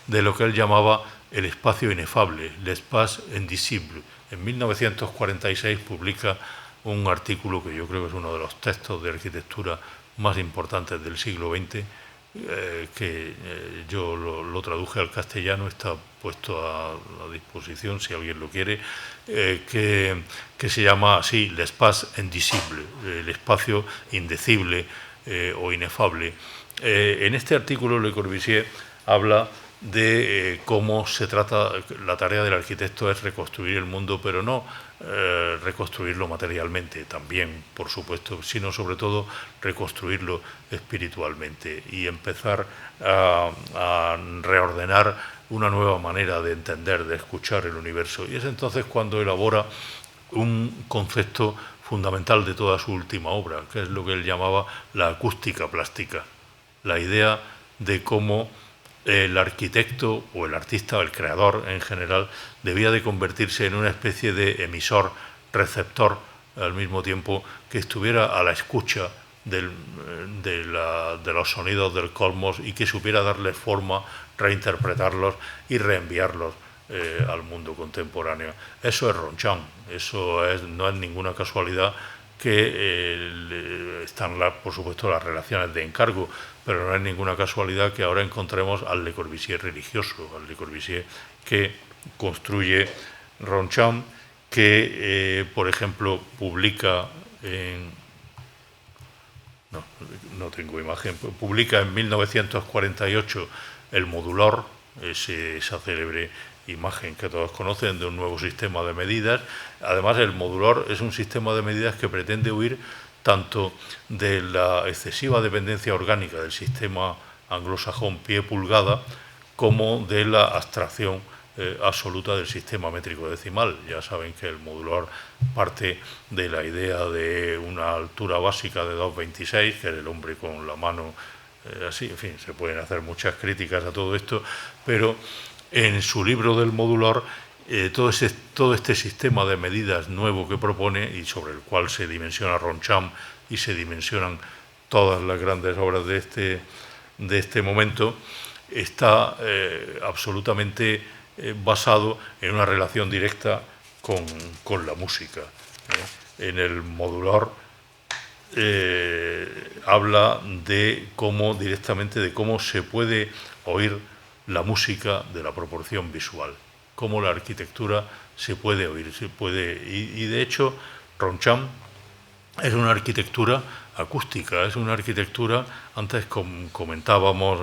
S2: de lo que él llamaba el espacio inefable, l'espace indicible. En 1946 publica un artículo que yo creo que es uno de los textos de arquitectura más importantes del siglo XX, que yo lo traduje al castellano, está puesto a disposición si alguien lo quiere, que se llama así, l'espace indicible, el espacio indecible o inefable. En este artículo Le Corbusier habla de cómo se trata, la tarea del arquitecto es reconstruir el mundo, pero no reconstruirlo materialmente, también, por supuesto, sino sobre todo reconstruirlo espiritualmente y empezar a reordenar una nueva manera de entender, de escuchar el universo. Y es entonces cuando elabora un concepto fundamental de toda su última obra, que es lo que él llamaba la acústica plástica, la idea de cómo el arquitecto o el artista o el creador en general debía de convertirse en una especie de emisor, receptor, al mismo tiempo que estuviera a la escucha de los sonidos del cosmos y que supiera darles forma, reinterpretarlos y reenviarlos al mundo contemporáneo. Eso es Ronchan, no es ninguna casualidad que están, por supuesto, las relaciones de encargo, pero no es ninguna casualidad que ahora encontremos al Le Corbusier religioso, al Le Corbusier que construye Ronchan, que, por ejemplo, publica no tengo imagen, publica en 1948 el Modulor, esa célebre imagen que todos conocen de un nuevo sistema de medidas. Además, el Modulor es un sistema de medidas que pretende huir tanto de la excesiva dependencia orgánica del sistema anglosajón pie-pulgada como de la abstracción absoluta del sistema métrico decimal. Ya saben que el Modulor parte de la idea de una altura básica de 2,26, que era el hombre con la mano así. En fin, se pueden hacer muchas críticas a todo esto, pero en su libro del Modulor, todo este sistema de medidas nuevo que propone y sobre el cual se dimensiona Ronchan y se dimensionan todas las grandes obras de este momento, está absolutamente basado en una relación directa con la música. En el Modulor habla directamente de cómo se puede oír la música de la proporción visual, cómo la arquitectura se puede oír, y de hecho Ronchan es una arquitectura acústica, es una arquitectura, antes comentábamos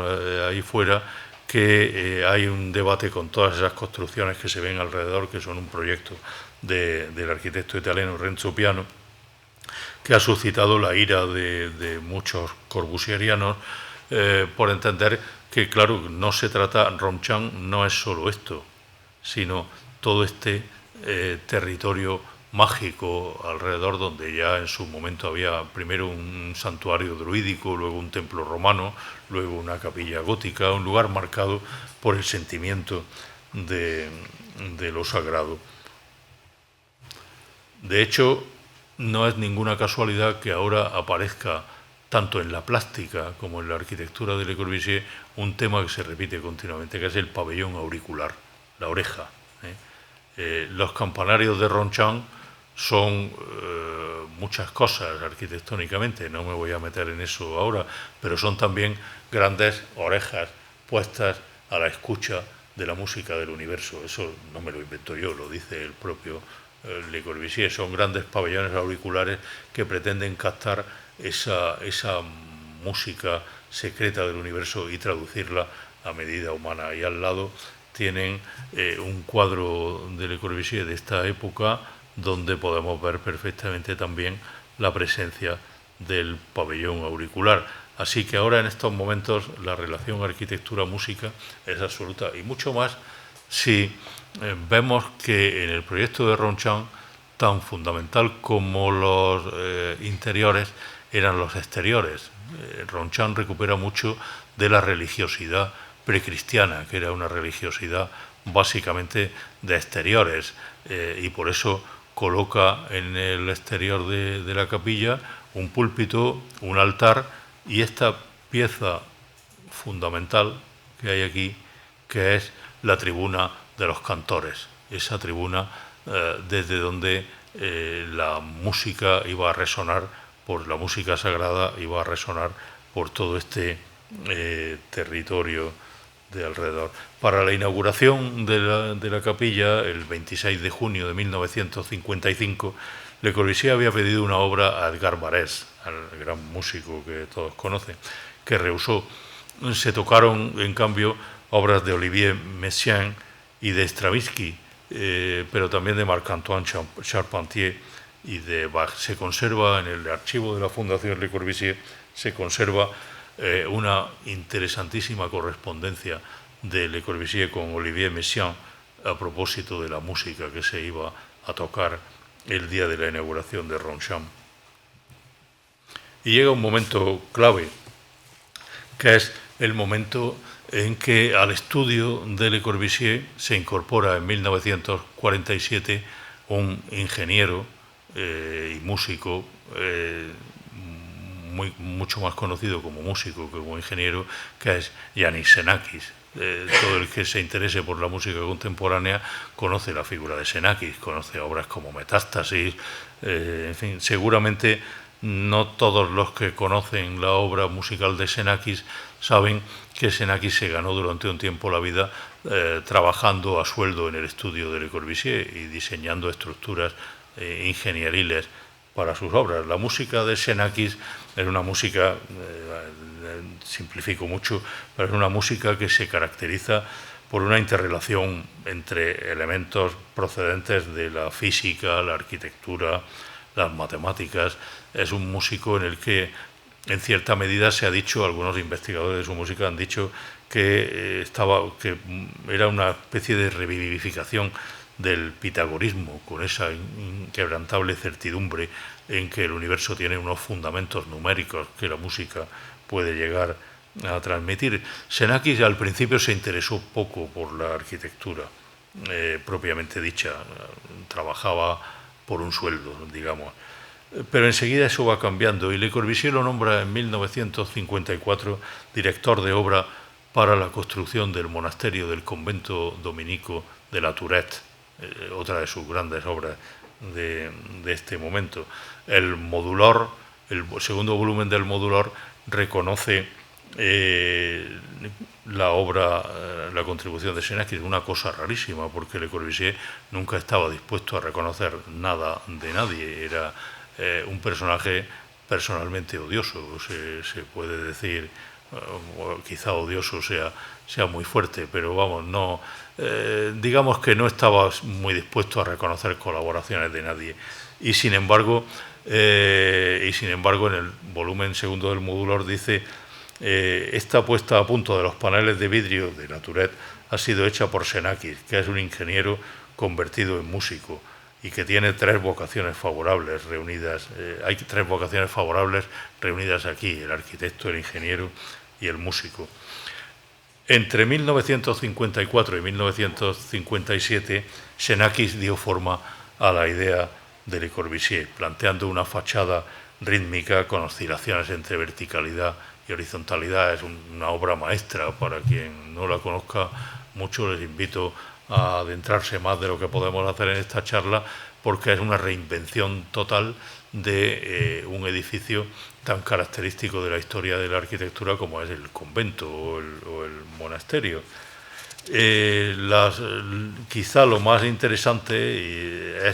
S2: ahí fuera que hay un debate con todas esas construcciones que se ven alrededor, que son un proyecto del arquitecto italiano Renzo Piano, que ha suscitado la ira de muchos corbusierianos por entender que, claro, Ronchan no es solo esto, sino todo este territorio mágico alrededor, donde ya en su momento había primero un santuario druídico, luego un templo romano, luego una capilla gótica, un lugar marcado por el sentimiento de lo sagrado. De hecho, no es ninguna casualidad que ahora aparezca tanto en la plástica como en la arquitectura de Le Corbusier un tema que se repite continuamente, que es el pabellón auricular, la oreja. Los campanarios de Ronchan son muchas cosas arquitectónicamente, no me voy a meter en eso ahora, pero son también grandes orejas puestas a la escucha de la música del universo. Eso no me lo invento yo, lo dice el propio Le Corbusier. Son grandes pabellones auriculares que pretenden captar esa música secreta del universo y traducirla a medida humana. Y al lado tienen un cuadro de Le Corbusier de esta época, donde podemos ver perfectamente también la presencia del pabellón auricular. Así que ahora, en estos momentos, la relación arquitectura-música es absoluta, y mucho más si vemos que en el proyecto de Ronchan, tan fundamental como los interiores eran los exteriores. Ronchan recupera mucho de la religiosidad precristiana, que era una religiosidad básicamente de exteriores, y por eso coloca en el exterior de la capilla un púlpito, un altar y esta pieza fundamental que hay aquí, que es la tribuna de los cantores, esa tribuna desde donde la música iba a resonar, por la música sagrada iba a resonar por todo este territorio de alrededor. Para la inauguración de la capilla, el 26 de junio de 1955, Le Corbusier había pedido una obra a Edgar Varèse, al gran músico que todos conocen, que rehusó. Se tocaron, en cambio, obras de Olivier Messiaen y de Stravinsky, pero también de Marc-Antoine Charpentier y de Bach. Se conserva en el archivo de la Fundación Le Corbusier, se conserva una interesantísima correspondencia de Le Corbusier con Olivier Messiaen a propósito de la música que se iba a tocar el día de la inauguración de Ronchan. Y llega un momento clave, que es el momento en que al estudio de Le Corbusier se incorpora en 1947 un ingeniero y músico mucho más conocido como músico que como ingeniero, que es Yanis Xenakis. Todo el que se interese por la música contemporánea conoce la figura de Xenakis, conoce obras como Metástasis, en fin, seguramente no todos los que conocen la obra musical de Xenakis saben que Xenakis se ganó durante un tiempo la vida trabajando a sueldo en el estudio de Le Corbusier y diseñando estructuras ingenieriles para sus obras. La música de Xenakis es una música, simplifico mucho, pero es una música que se caracteriza por una interrelación entre elementos procedentes de la física, la arquitectura, las matemáticas. Es un músico en el que, en cierta medida, se ha dicho, algunos investigadores de su música han dicho que era una especie de revivificación del pitagorismo, con esa inquebrantable certidumbre en que el universo tiene unos fundamentos numéricos que la música puede llegar a transmitir. Xenakis al principio se interesó poco por la arquitectura propiamente dicha, trabajaba por un sueldo, digamos. Pero enseguida eso va cambiando y Le Corbusier lo nombra en 1954 director de obra para la construcción del monasterio del convento dominico de la Tourette, otra de sus grandes obras de este momento. El Modulor, el segundo volumen del Modulor, reconoce la obra, la contribución de Xenakis, una cosa rarísima, porque Le Corbusier nunca estaba dispuesto a reconocer nada de nadie. Era un personaje personalmente odioso, se puede decir, quizá odioso sea muy fuerte, pero vamos, no, digamos que no estaba muy dispuesto a reconocer colaboraciones de nadie. Y sin embargo, en el volumen segundo del Modulor dice: esta puesta a punto de los paneles de vidrio de la Tourette ha sido hecha por Xenakis, que es un ingeniero convertido en músico y que tiene tres vocaciones favorables reunidas. Hay tres vocaciones favorables reunidas aquí: el arquitecto, el ingeniero y el músico. Entre 1954 y 1957, Xenakis dio forma a la idea de Le Corbusier, planteando una fachada rítmica con oscilaciones entre verticalidad y horizontalidad. Es una obra maestra. Para quien no la conozca mucho, les invito a adentrarse más de lo que podemos hacer en esta charla, porque es una reinvención total de un edificio tan característico de la historia de la arquitectura como es el convento o el monasterio. Quizá lo más interesante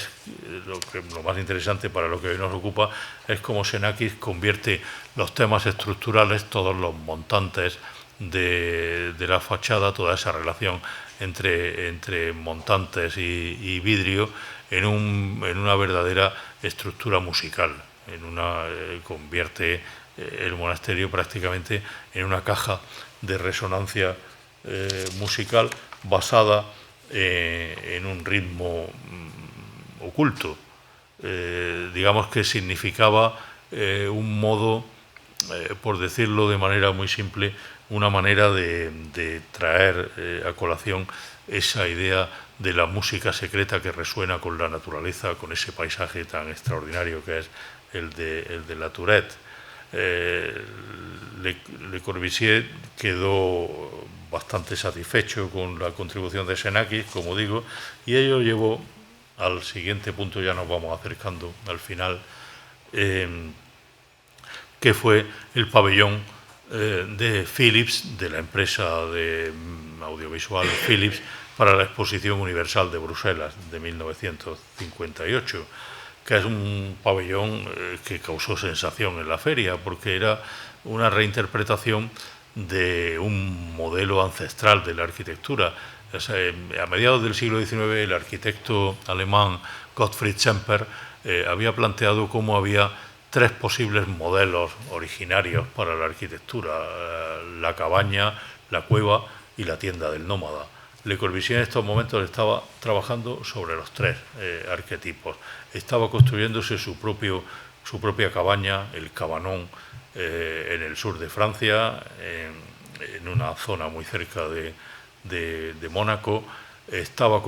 S2: lo más interesante para lo que hoy nos ocupa es cómo Xenakis convierte los temas estructurales, todos los montantes de la fachada, toda esa relación entre montantes y vidrio en una verdadera estructura musical. Convierte el monasterio prácticamente en una caja de resonancia musical basada en un ritmo oculto. Digamos que significaba un modo, por decirlo de manera muy simple, una manera de traer a colación esa idea de la música secreta que resuena con la naturaleza, con ese paisaje tan extraordinario que es el de la Tourette. Le Corbusier quedó bastante satisfecho con la contribución de Xenakis, como digo, y ello llevó al siguiente punto, ya nos vamos acercando al final, que fue el pabellón de Philips, de la empresa de audiovisual Philips, para la Exposición Universal de Bruselas de 1958, que es un pabellón que causó sensación en la feria, porque era una reinterpretación de un modelo ancestral de la arquitectura. O sea, a mediados del siglo XIX, el arquitecto alemán Gottfried Semper había planteado cómo había tres posibles modelos originarios para la arquitectura: la cabaña, la cueva y la tienda del nómada. Le Corbusier en estos momentos estaba trabajando sobre los tres arquetipos. Estaba construyéndose su propia cabaña, el Cabanon, en el sur de Francia, en una zona muy cerca de Mónaco. Estaba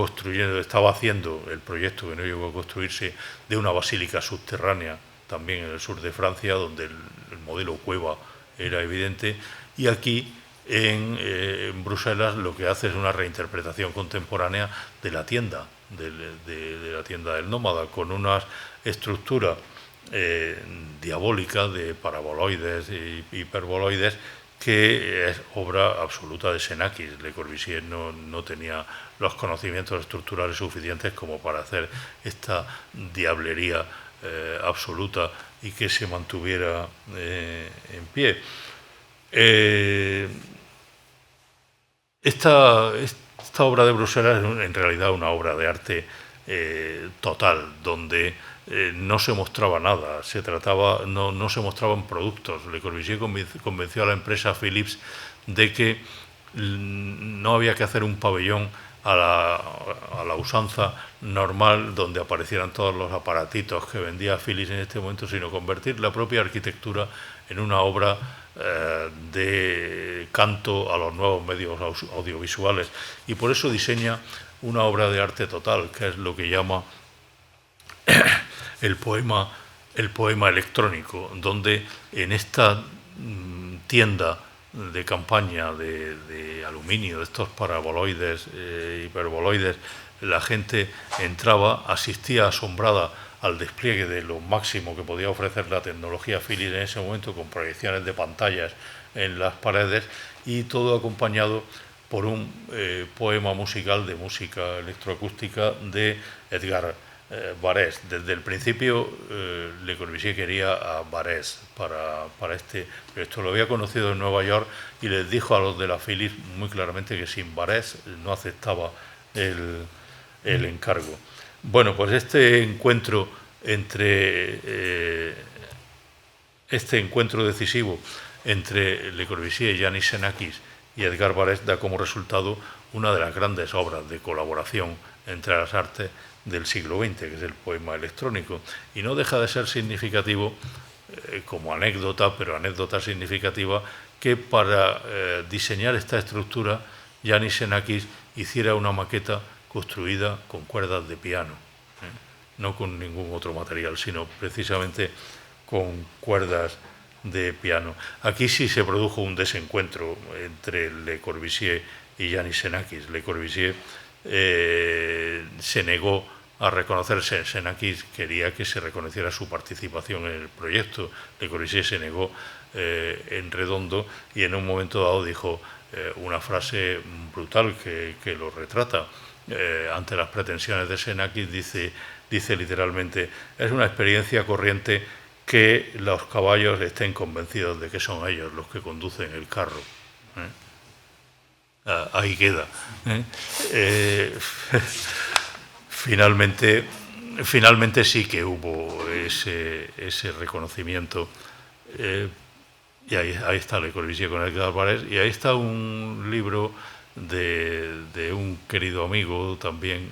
S2: haciendo el proyecto, que no llegó a construirse, de una basílica subterránea también en el sur de Francia, donde el modelo cueva era evidente, y aquí en Bruselas lo que hace es una reinterpretación contemporánea de la tienda, de la tienda del nómada, con una estructura diabólica de paraboloides e hiperboloides, que es obra absoluta de Xenakis. Le Corbusier no tenía los conocimientos estructurales suficientes como para hacer esta diablería absoluta y que se mantuviera en pie. Esta obra de Bruselas es en realidad una obra de arte total, donde no se mostraba nada, no se mostraban productos. Le Corbusier convenció a la empresa Philips de que no había que hacer un pabellón a la usanza normal donde aparecieran todos los aparatitos que vendía Philips en este momento, sino convertir la propia arquitectura en una obra de canto a los nuevos medios audiovisuales, y por eso diseña una obra de arte total, que es lo que llama el poema electrónico, donde en esta tienda de campaña de aluminio, de estos paraboloides, hiperboloides, la gente entraba, asistía asombrada al despliegue de lo máximo que podía ofrecer la tecnología Philips en ese momento, con proyecciones de pantallas en las paredes, y todo acompañado por un poema musical de música electroacústica de Edgar Varèse. Desde el principio Le Corbusier quería a Varèse para este proyecto. Lo había conocido en Nueva York y les dijo a los de la Philips muy claramente que sin Varèse no aceptaba el encargo. Bueno, pues este encuentro decisivo entre Le Corbusier, Yanis Xenakis y Edgar Varèse da como resultado una de las grandes obras de colaboración entre las artes del siglo XX, que es el poema electrónico, y no deja de ser significativo como anécdota, pero anécdota significativa, que para diseñar esta estructura Yanis Xenakis hiciera una maqueta construida con cuerdas de piano, no con ningún otro material, sino precisamente con cuerdas de piano. Aquí sí se produjo un desencuentro entre Le Corbusier y Yanis Xenakis. Le Corbusier se negó a reconocerse. Xenakis quería que se reconociera su participación en el proyecto. Le Corbusier se negó en redondo, y en un momento dado dijo una frase brutal que lo retrata. Ante las pretensiones de Xenakis dice literalmente: es una experiencia corriente que los caballos estén convencidos de que son ellos los que conducen el carro. Ahí queda. Finalmente sí que hubo ese reconocimiento, y ahí está Le Corbusier con Edgar Varèse, y ahí está un libro de un querido amigo también,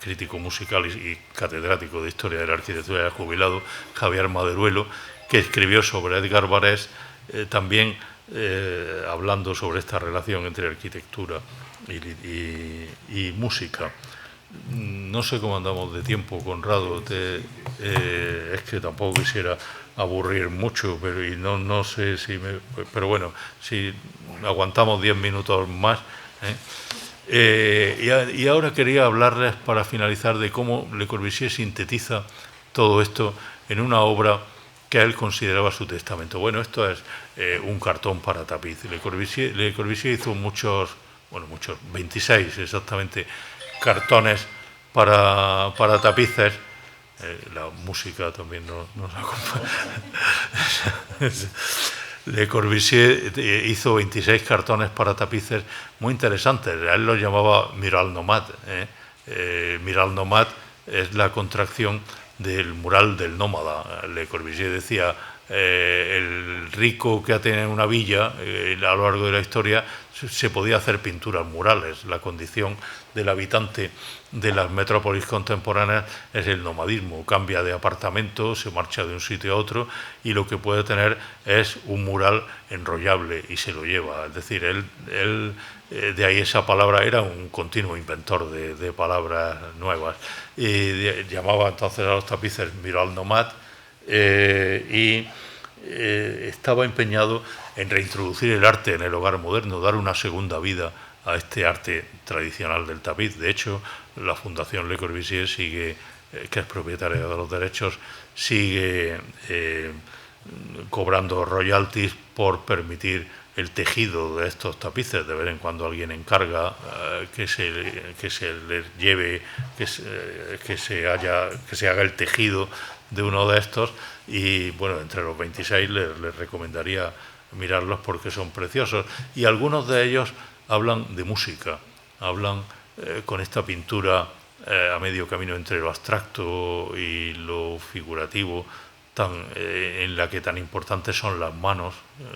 S2: crítico musical y catedrático de Historia de la Arquitectura, ya jubilado, Javier Maderuelo, que escribió sobre Edgar Varèse, también hablando sobre esta relación entre arquitectura y música. No sé cómo andamos de tiempo, Conrado. Es que tampoco quisiera aburrir mucho, pero no sé si pero bueno, si aguantamos 10 minutos más. Y ahora quería hablarles, para finalizar, de cómo Le Corbusier sintetiza todo esto en una obra que él consideraba su testamento. Bueno, esto es un cartón para tapiz. Le Corbusier hizo muchos, 26 exactamente, cartones para tapices. La música también nos acompaña. Le Corbusier hizo 26 cartones para tapices muy interesantes. Él los llamaba mural nomade. Mural nomade es la contracción del mural del nómada. Le Corbusier decía: el rico que ha tenido una villa a lo largo de la historia se podía hacer pinturas murales. La condición del habitante de las metrópolis contemporáneas es el nomadismo. Cambia de apartamento, se marcha de un sitio a otro, y lo que puede tener es un mural enrollable y se lo lleva. Es decir, él de ahí esa palabra, era un continuo inventor de palabras nuevas. Y llamaba entonces a los tapices mural nomade, y estaba empeñado en reintroducir el arte en el hogar moderno, dar una segunda vida a este arte tradicional del tapiz. De hecho, la Fundación Le Corbusier sigue, que es propietaria de los derechos, sigue cobrando royalties por permitir el tejido de estos tapices. De vez en cuando alguien encarga que se les lleve, que se haga el tejido de uno de estos, y bueno, entre los 26 les recomendaría mirarlos porque son preciosos, y algunos de ellos hablan de música, hablan con esta pintura a medio camino entre lo abstracto y lo figurativo, en la que tan importantes son las manos.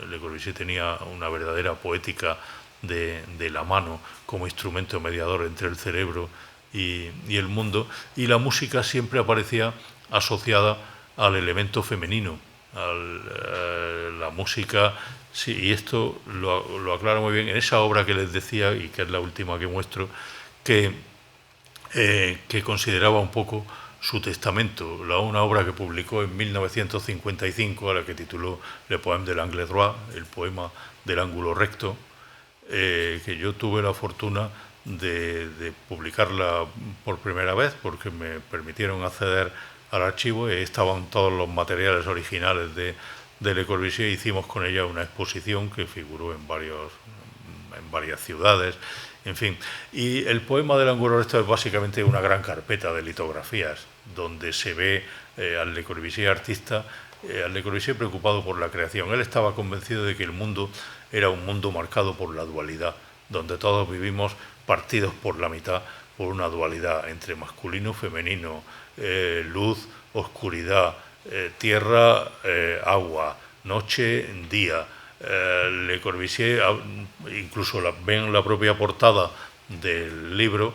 S2: Le Corbusier tenía una verdadera poética de la mano como instrumento mediador entre el cerebro y el mundo, y la música siempre aparecía asociada al elemento femenino. La música, sí, y esto lo aclara muy bien en esa obra que les decía, y que es la última que muestro, que consideraba un poco su testamento, una obra que publicó en 1955, a la que tituló Le Poème de l'Angle Droit, el poema del ángulo recto, que yo tuve la fortuna de publicarla por primera vez, porque me permitieron acceder al archivo y estaban todos los materiales originales de Le Corbusier. Hicimos con ella una exposición que figuró en varias ciudades, en fin. Y el poema del ángulo recto es básicamente una gran carpeta de litografías, donde se ve al Le Corbusier artista, al Le Corbusier preocupado por la creación. Él estaba convencido de que el mundo era un mundo marcado por la dualidad, donde todos vivimos partidos por la mitad por una dualidad entre masculino, femenino, luz, oscuridad, tierra, agua, noche, día. Le Corbusier, incluso ven la propia portada del libro,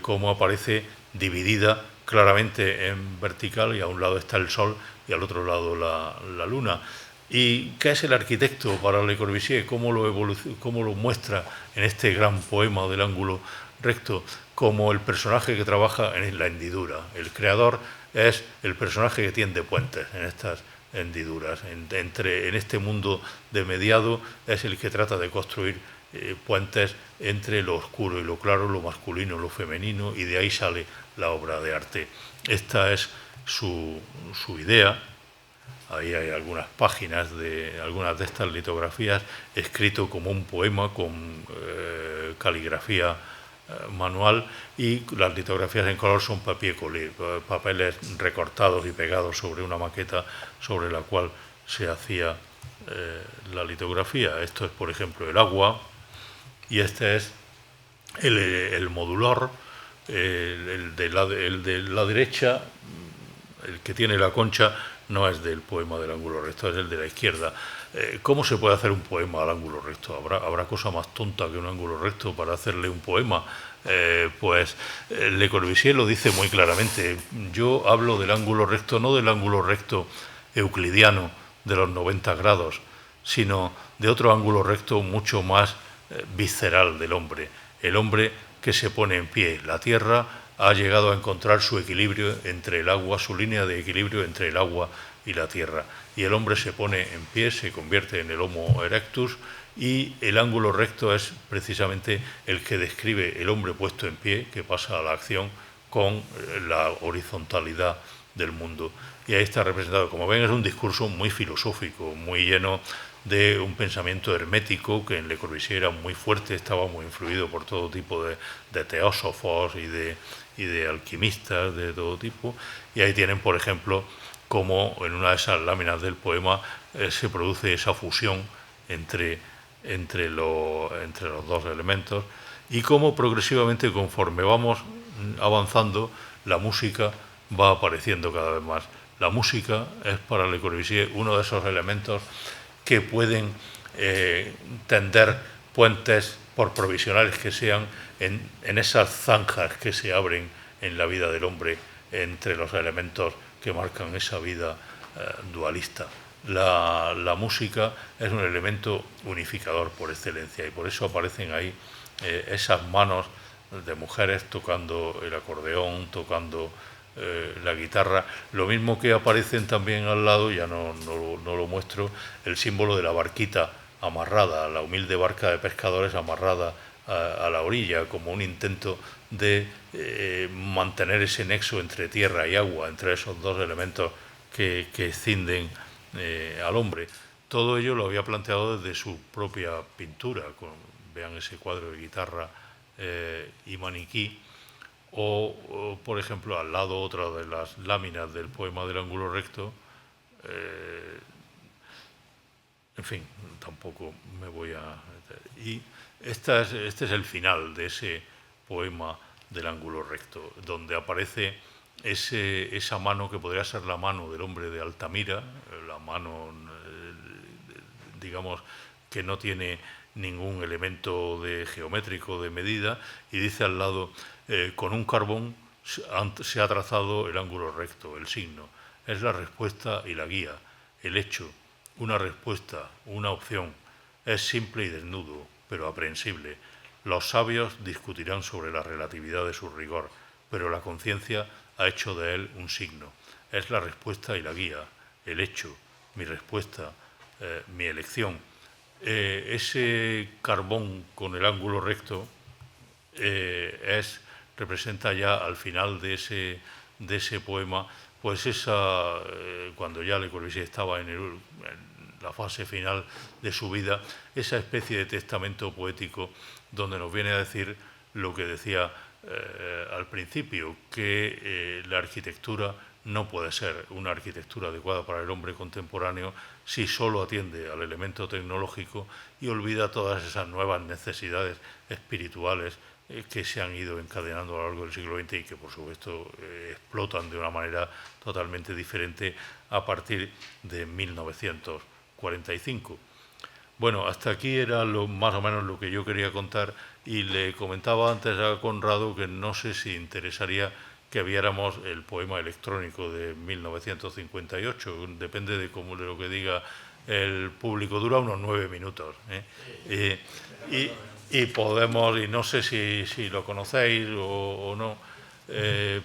S2: cómo aparece dividida claramente en vertical, y a un lado está el sol y al otro lado la luna. ¿Y qué es el arquitecto para Le Corbusier? ¿Cómo lo muestra en este gran poema del ángulo recto? Como el personaje que trabaja en la hendidura. El creador es el personaje que tiende puentes en estas hendiduras. En este mundo de mediado es el que trata de construir puentes entre lo oscuro y lo claro, lo masculino y lo femenino, y de ahí sale la obra de arte. Esta es su idea. Ahí hay algunas páginas de algunas de estas litografías, escrito como un poema con caligrafía manual, y las litografías en color son papier collé, papeles recortados y pegados sobre una maqueta sobre la cual se hacía la litografía. Esto es, por ejemplo, el agua, y este es el modular, el de la derecha, el que tiene la concha, no es del poema del ángulo recto, es el de la izquierda. ¿Cómo se puede hacer un poema al ángulo recto? ¿Habrá cosa más tonta que un ángulo recto para hacerle un poema? Pues Le Corbusier lo dice muy claramente. Yo hablo del ángulo recto, no del ángulo recto euclidiano de los 90 grados, sino de otro ángulo recto mucho más visceral del hombre. El hombre que se pone en pie. La Tierra ha llegado a encontrar su equilibrio entre el agua, su línea de equilibrio entre el agua y la tierra. Y el hombre se pone en pie, se convierte en el Homo erectus, y el ángulo recto es precisamente el que describe el hombre puesto en pie, que pasa a la acción con la horizontalidad del mundo. Y ahí está representado. Como ven, es un discurso muy filosófico, muy lleno de un pensamiento hermético, que en Le Corbusier era muy fuerte, estaba muy influido por todo tipo de teósofos y de alquimistas de todo tipo. Y ahí tienen, por ejemplo, cómo en una de esas láminas del poema se produce esa fusión entre los dos elementos, y cómo progresivamente, conforme vamos avanzando, la música va apareciendo cada vez más. La música es para Le Corbusier uno de esos elementos que pueden tender puentes, por provisionales que sean, en esas zanjas que se abren en la vida del hombre entre los elementos que marcan esa vida dualista. La música es un elemento unificador por excelencia, y por eso aparecen ahí esas manos de mujeres tocando el acordeón, tocando la guitarra. Lo mismo que aparecen también al lado, ya no lo muestro, el símbolo de la barquita amarrada, la humilde barca de pescadores amarrada a la orilla, como un intento de mantener ese nexo entre tierra y agua, entre esos dos elementos que escinden al hombre. Todo ello lo había planteado desde su propia pintura, vean ese cuadro de guitarra y maniquí, o, por ejemplo, al lado otra de las láminas del poema del ángulo recto. En fin, tampoco me voy a meter. Y este es el final de ese poema del ángulo recto, donde aparece esa mano que podría ser la mano del hombre de Altamira, la mano, digamos, que no tiene ningún elemento geométrico de medida, y dice al lado, con un carbón se ha trazado el ángulo recto, el signo. Es la respuesta y la guía, el hecho, una respuesta, una opción. Es simple y desnudo, pero aprehensible. Los sabios discutirán sobre la relatividad de su rigor, pero la conciencia ha hecho de él un signo. Es la respuesta y la guía, el hecho, mi respuesta, mi elección. Ese carbón con el ángulo recto representa ya al final de ese poema, pues cuando ya Le Corbusier estaba en la fase final de su vida, esa especie de testamento poético donde nos viene a decir lo que decía al principio, que la arquitectura no puede ser una arquitectura adecuada para el hombre contemporáneo si solo atiende al elemento tecnológico y olvida todas esas nuevas necesidades espirituales que se han ido encadenando a lo largo del siglo XX y que, por supuesto, explotan de una manera totalmente diferente a partir de 1945. Bueno, hasta aquí era más o menos lo que yo quería contar, y le comentaba antes a Conrado que no sé si interesaría que viéramos el poema electrónico de 1958, depende de lo que diga el público, dura unos 9 minutos. Y podemos, y no sé si lo conocéis o no,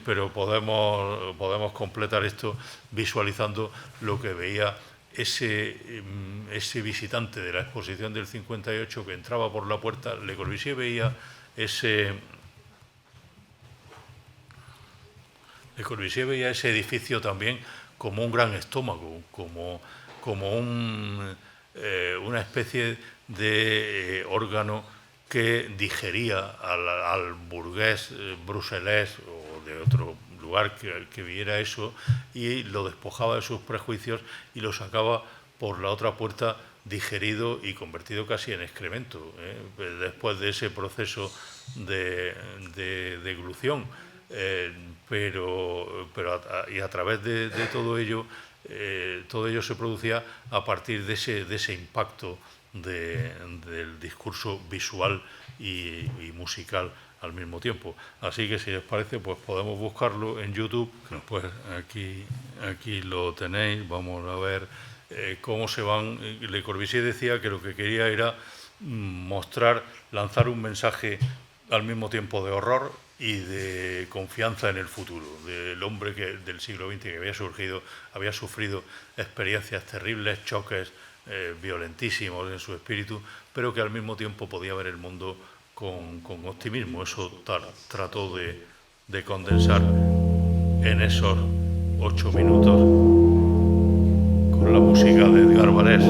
S2: pero podemos completar esto visualizando lo que veía ese visitante de la exposición del 58 que entraba por la puerta. Le Corbusier veía ese edificio también como un gran estómago, como una especie de órgano que digería al burgués bruselés o de otro lugar que viera eso, y lo despojaba de sus prejuicios y lo sacaba por la otra puerta digerido y convertido casi en excremento, después de ese proceso de deglución. Pero a través de todo ello se producía a partir de ese impacto del discurso visual y musical al mismo tiempo. Así que, si les parece, pues podemos buscarlo en YouTube. Pues aquí lo tenéis. Vamos a ver cómo se van. Le Corbusier decía que lo que quería era lanzar un mensaje al mismo tiempo de horror y de confianza en el futuro, del hombre del siglo XX que había sufrido experiencias terribles, choques violentísimos en su espíritu, pero que al mismo tiempo podía ver el mundo con optimismo. Eso trató de condensar en esos 8 minutos con la música de Edgar Varés.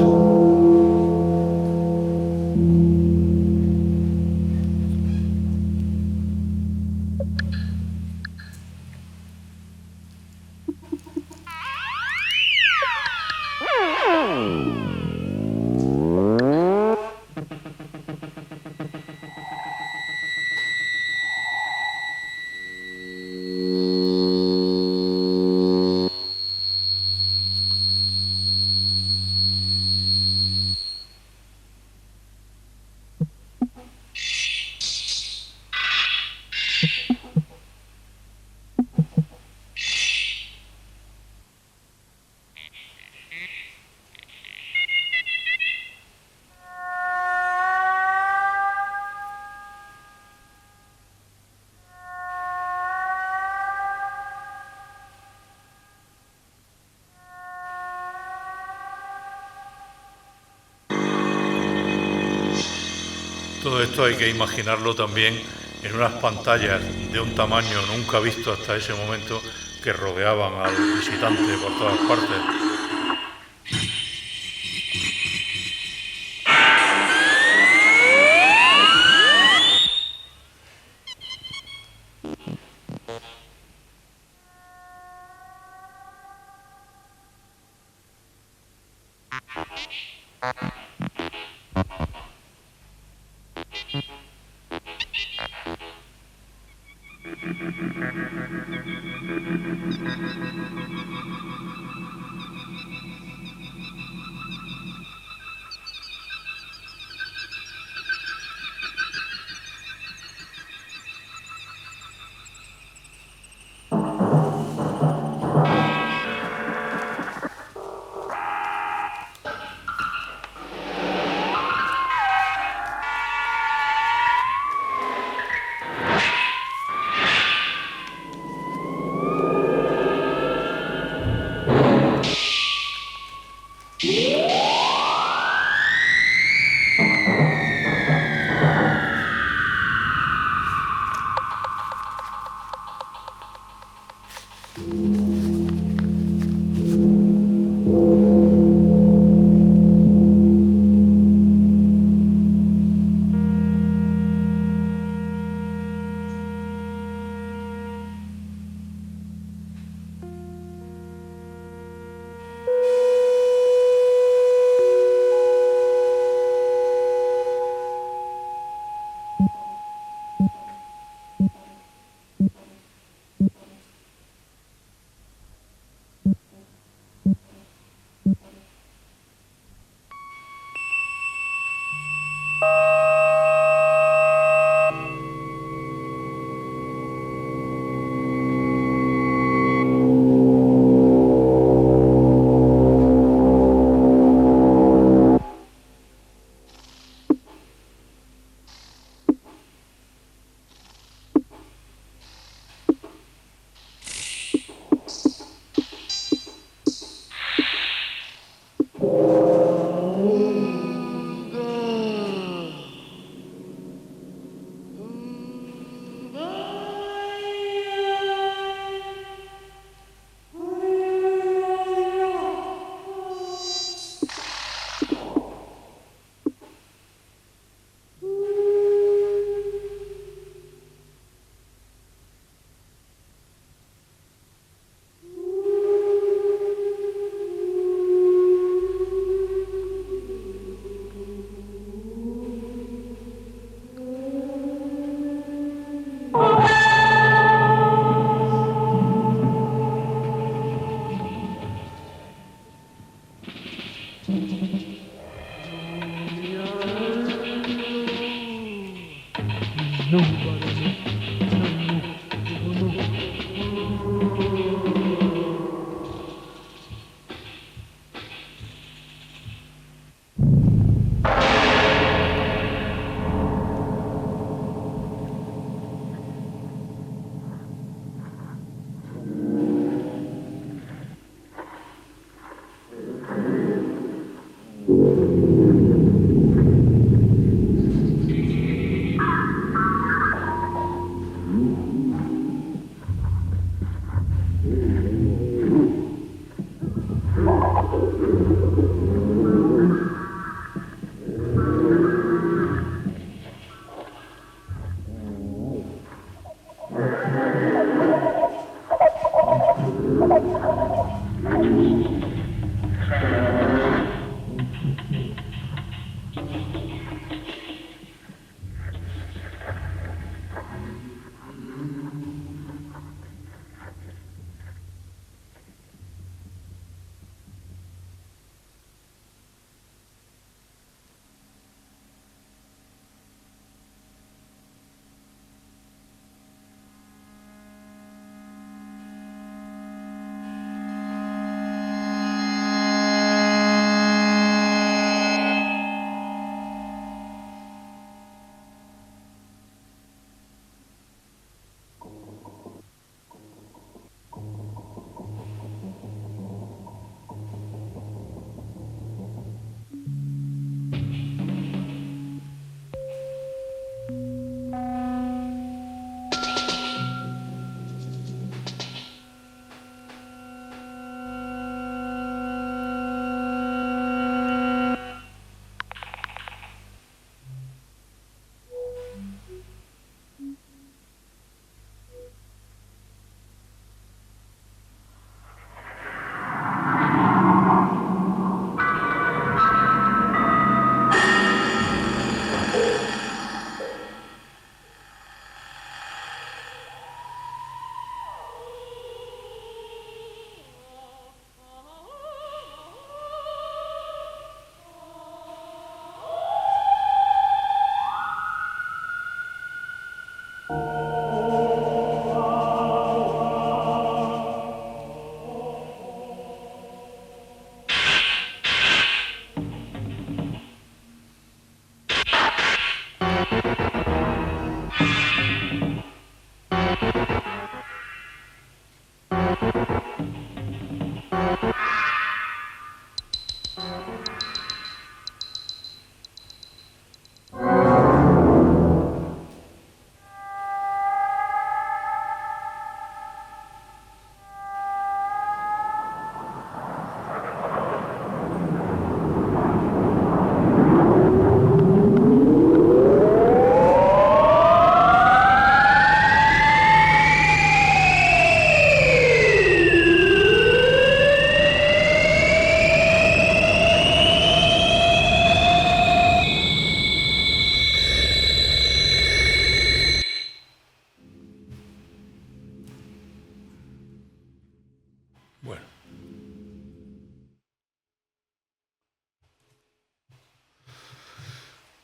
S2: Todo esto hay que imaginarlo también en unas pantallas de un tamaño nunca visto hasta ese momento, que rodeaban al visitante por todas partes.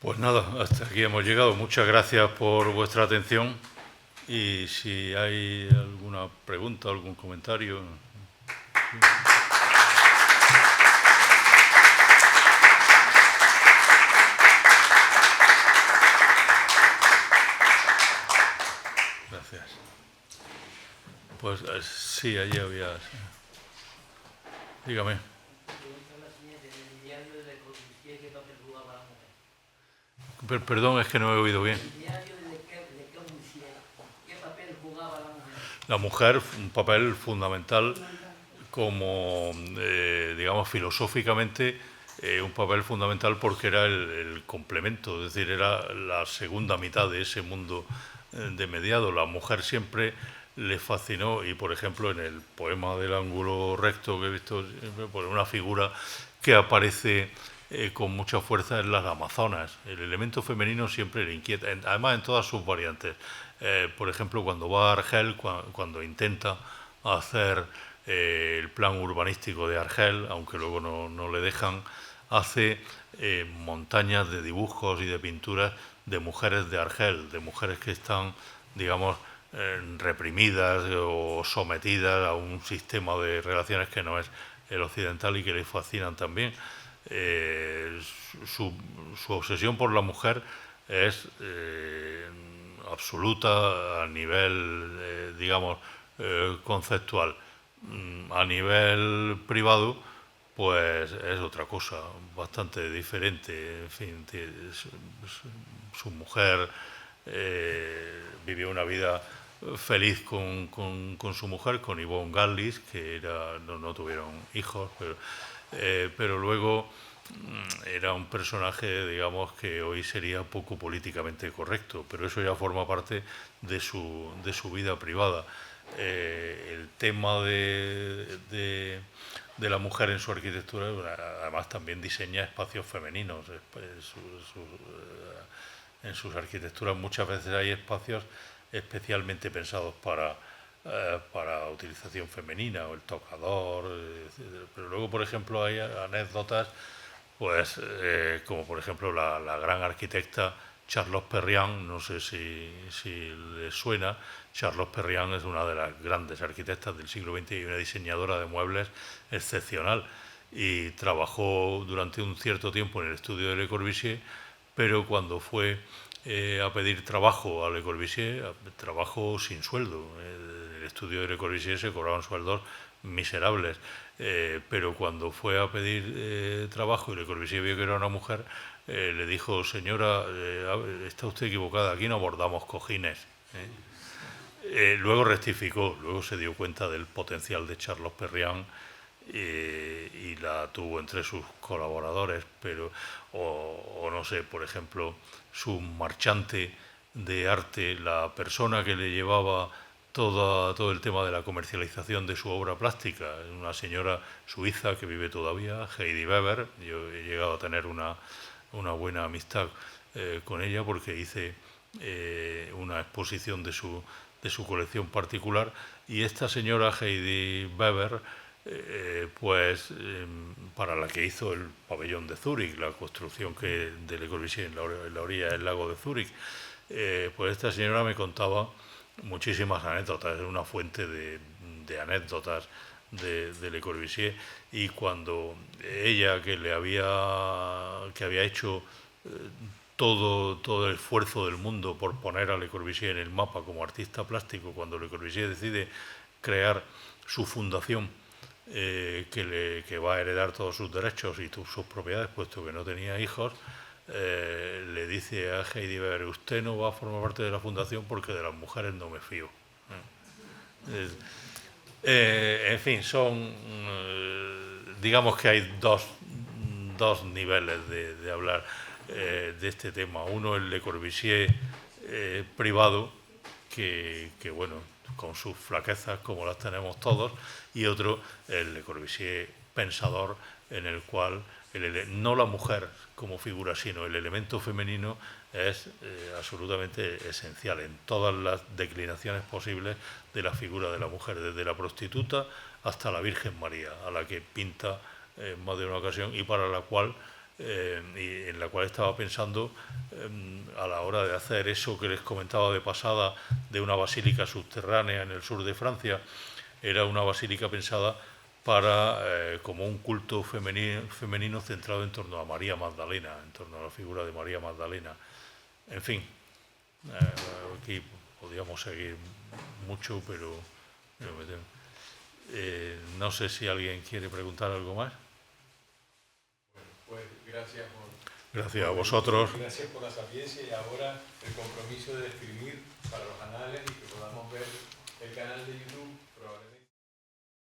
S2: Pues nada, hasta aquí hemos llegado. Muchas gracias por vuestra atención y si hay alguna pregunta, algún comentario. Gracias. Pues sí, allí había... Dígame. Perdón, es que no he oído bien. ¿Qué papel jugaba la mujer? La mujer, un papel fundamental como, digamos, filosóficamente, un papel fundamental porque era el complemento, es decir, era la segunda mitad de ese mundo de mediado. La mujer siempre le fascinó y, por ejemplo, en el poema del ángulo recto que he visto, pues una figura que aparece con mucha fuerza en las Amazonas. El elemento femenino siempre le inquieta, además en todas sus variantes. Por ejemplo, cuando va a Argel, cuando intenta hacer el plan urbanístico de Argel, aunque luego no le dejan, hace montañas de dibujos y de pinturas de mujeres de Argel, de mujeres que están, digamos, reprimidas o sometidas a un sistema de relaciones que no es el occidental y que le fascinan también. Su obsesión por la mujer es absoluta a nivel, digamos, conceptual. A nivel privado, pues es otra cosa, bastante diferente. En fin, su mujer vivió una vida feliz con su mujer, con Yvonne Gallis, que no tuvieron hijos, pero luego era un personaje, digamos, que hoy sería poco políticamente correcto, pero eso ya forma parte de su vida privada. El tema de la mujer en su arquitectura, además también diseña espacios femeninos. En sus arquitecturas muchas veces hay espacios especialmente pensados para utilización femenina, o el tocador, pero luego, por ejemplo, hay anécdotas, pues como por ejemplo la gran arquitecta Charlotte Perriand, no sé si le suena. Charlotte Perriand es una de las grandes arquitectas del siglo XX y una diseñadora de muebles excepcional, y trabajó durante un cierto tiempo en el estudio de Le Corbusier, pero cuando fue a pedir trabajo a Le Corbusier, trabajo sin sueldo. En el estudio de Le Corbusier se cobraban sueldos miserables, pero cuando fue a pedir trabajo y Le Corbusier vio que era una mujer, le dijo: señora, está usted equivocada, aquí no bordamos cojines. Luego rectificó, luego se dio cuenta del potencial de Charlotte Perriand y la tuvo entre sus colaboradores, pero o no sé, por ejemplo, su marchante de arte, la persona que le llevaba todo el tema de la comercialización de su obra plástica, una señora suiza que vive todavía, Heidi Weber. Yo he llegado a tener una buena amistad con ella porque hice una exposición de su colección particular, y esta señora Heidi Weber, para la que hizo el pabellón de Zúrich, la construcción de Le Corbusier en la orilla del lago de Zúrich, pues esta señora me contaba muchísimas anécdotas, es una fuente de anécdotas de Le Corbusier. Y cuando ella, que había hecho todo el esfuerzo del mundo por poner a Le Corbusier en el mapa como artista plástico, cuando Le Corbusier decide crear su fundación, que va a heredar todos sus derechos y sus propiedades, puesto que no tenía hijos, le dice a Heidi Weber: usted no va a formar parte de la fundación porque de las mujeres no me fío. En fin, digamos que hay dos niveles de hablar de este tema. Uno, el Le Corbusier privado, que bueno, con sus flaquezas como las tenemos todos, y otro, el Le Corbusier pensador, en el cual no la mujer como figura, sino el elemento femenino es absolutamente esencial en todas las declinaciones posibles de la figura de la mujer, desde la prostituta hasta la Virgen María, a la que pinta en más de una ocasión y para la cual y en la cual estaba pensando a la hora de hacer eso que les comentaba de pasada, de una basílica subterránea en el sur de Francia. Era una basílica pensada para como un culto femenino centrado en torno a María Magdalena, en torno a la figura de María Magdalena. En fin, aquí podríamos seguir mucho, pero no sé si alguien quiere preguntar algo más.
S1: Bueno, pues gracias
S2: gracias a vosotros.
S1: Gracias por la sapiencia, y ahora el compromiso de escribir para los anales y que podamos ver el canal de YouTube probablemente.